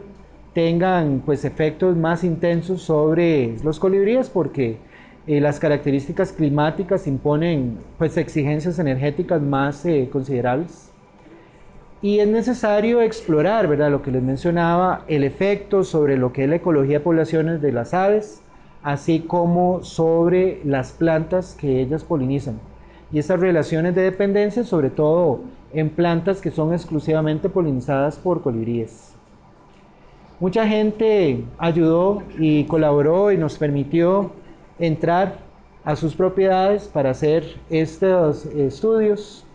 tengan pues efectos más intensos sobre los colibríes porque las características climáticas imponen pues exigencias energéticas más considerables. Y es necesario explorar, ¿verdad? Lo que les mencionaba, el efecto sobre lo que es la ecología de poblaciones de las aves, así como sobre las plantas que ellas polinizan. Y esas relaciones de dependencia, sobre todo en plantas que son exclusivamente polinizadas por colibríes. Mucha gente ayudó y colaboró y nos permitió entrar a sus propiedades para hacer estos estudios.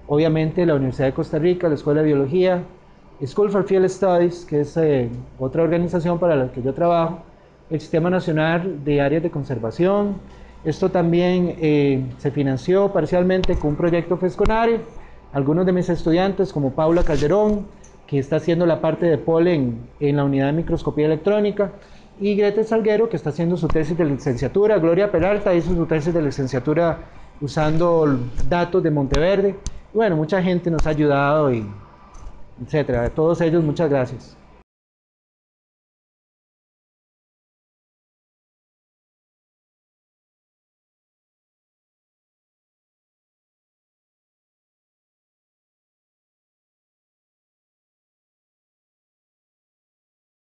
Obviamente la Universidad de Costa Rica, la Escuela de Biología, School for Field Studies, que es otra organización para la que yo trabajo, el Sistema Nacional de Áreas de Conservación, Esto también se financió parcialmente con un proyecto FESCONARE. Algunos de mis estudiantes, como Paula Calderón, que está haciendo la parte de polen en la unidad de microscopía electrónica, y Grete Salguero, que está haciendo su tesis de licenciatura. Gloria Peralta hizo su tesis de licenciatura usando datos de Monteverde. Y bueno, mucha gente nos ha ayudado, y etcétera. A todos ellos, muchas gracias.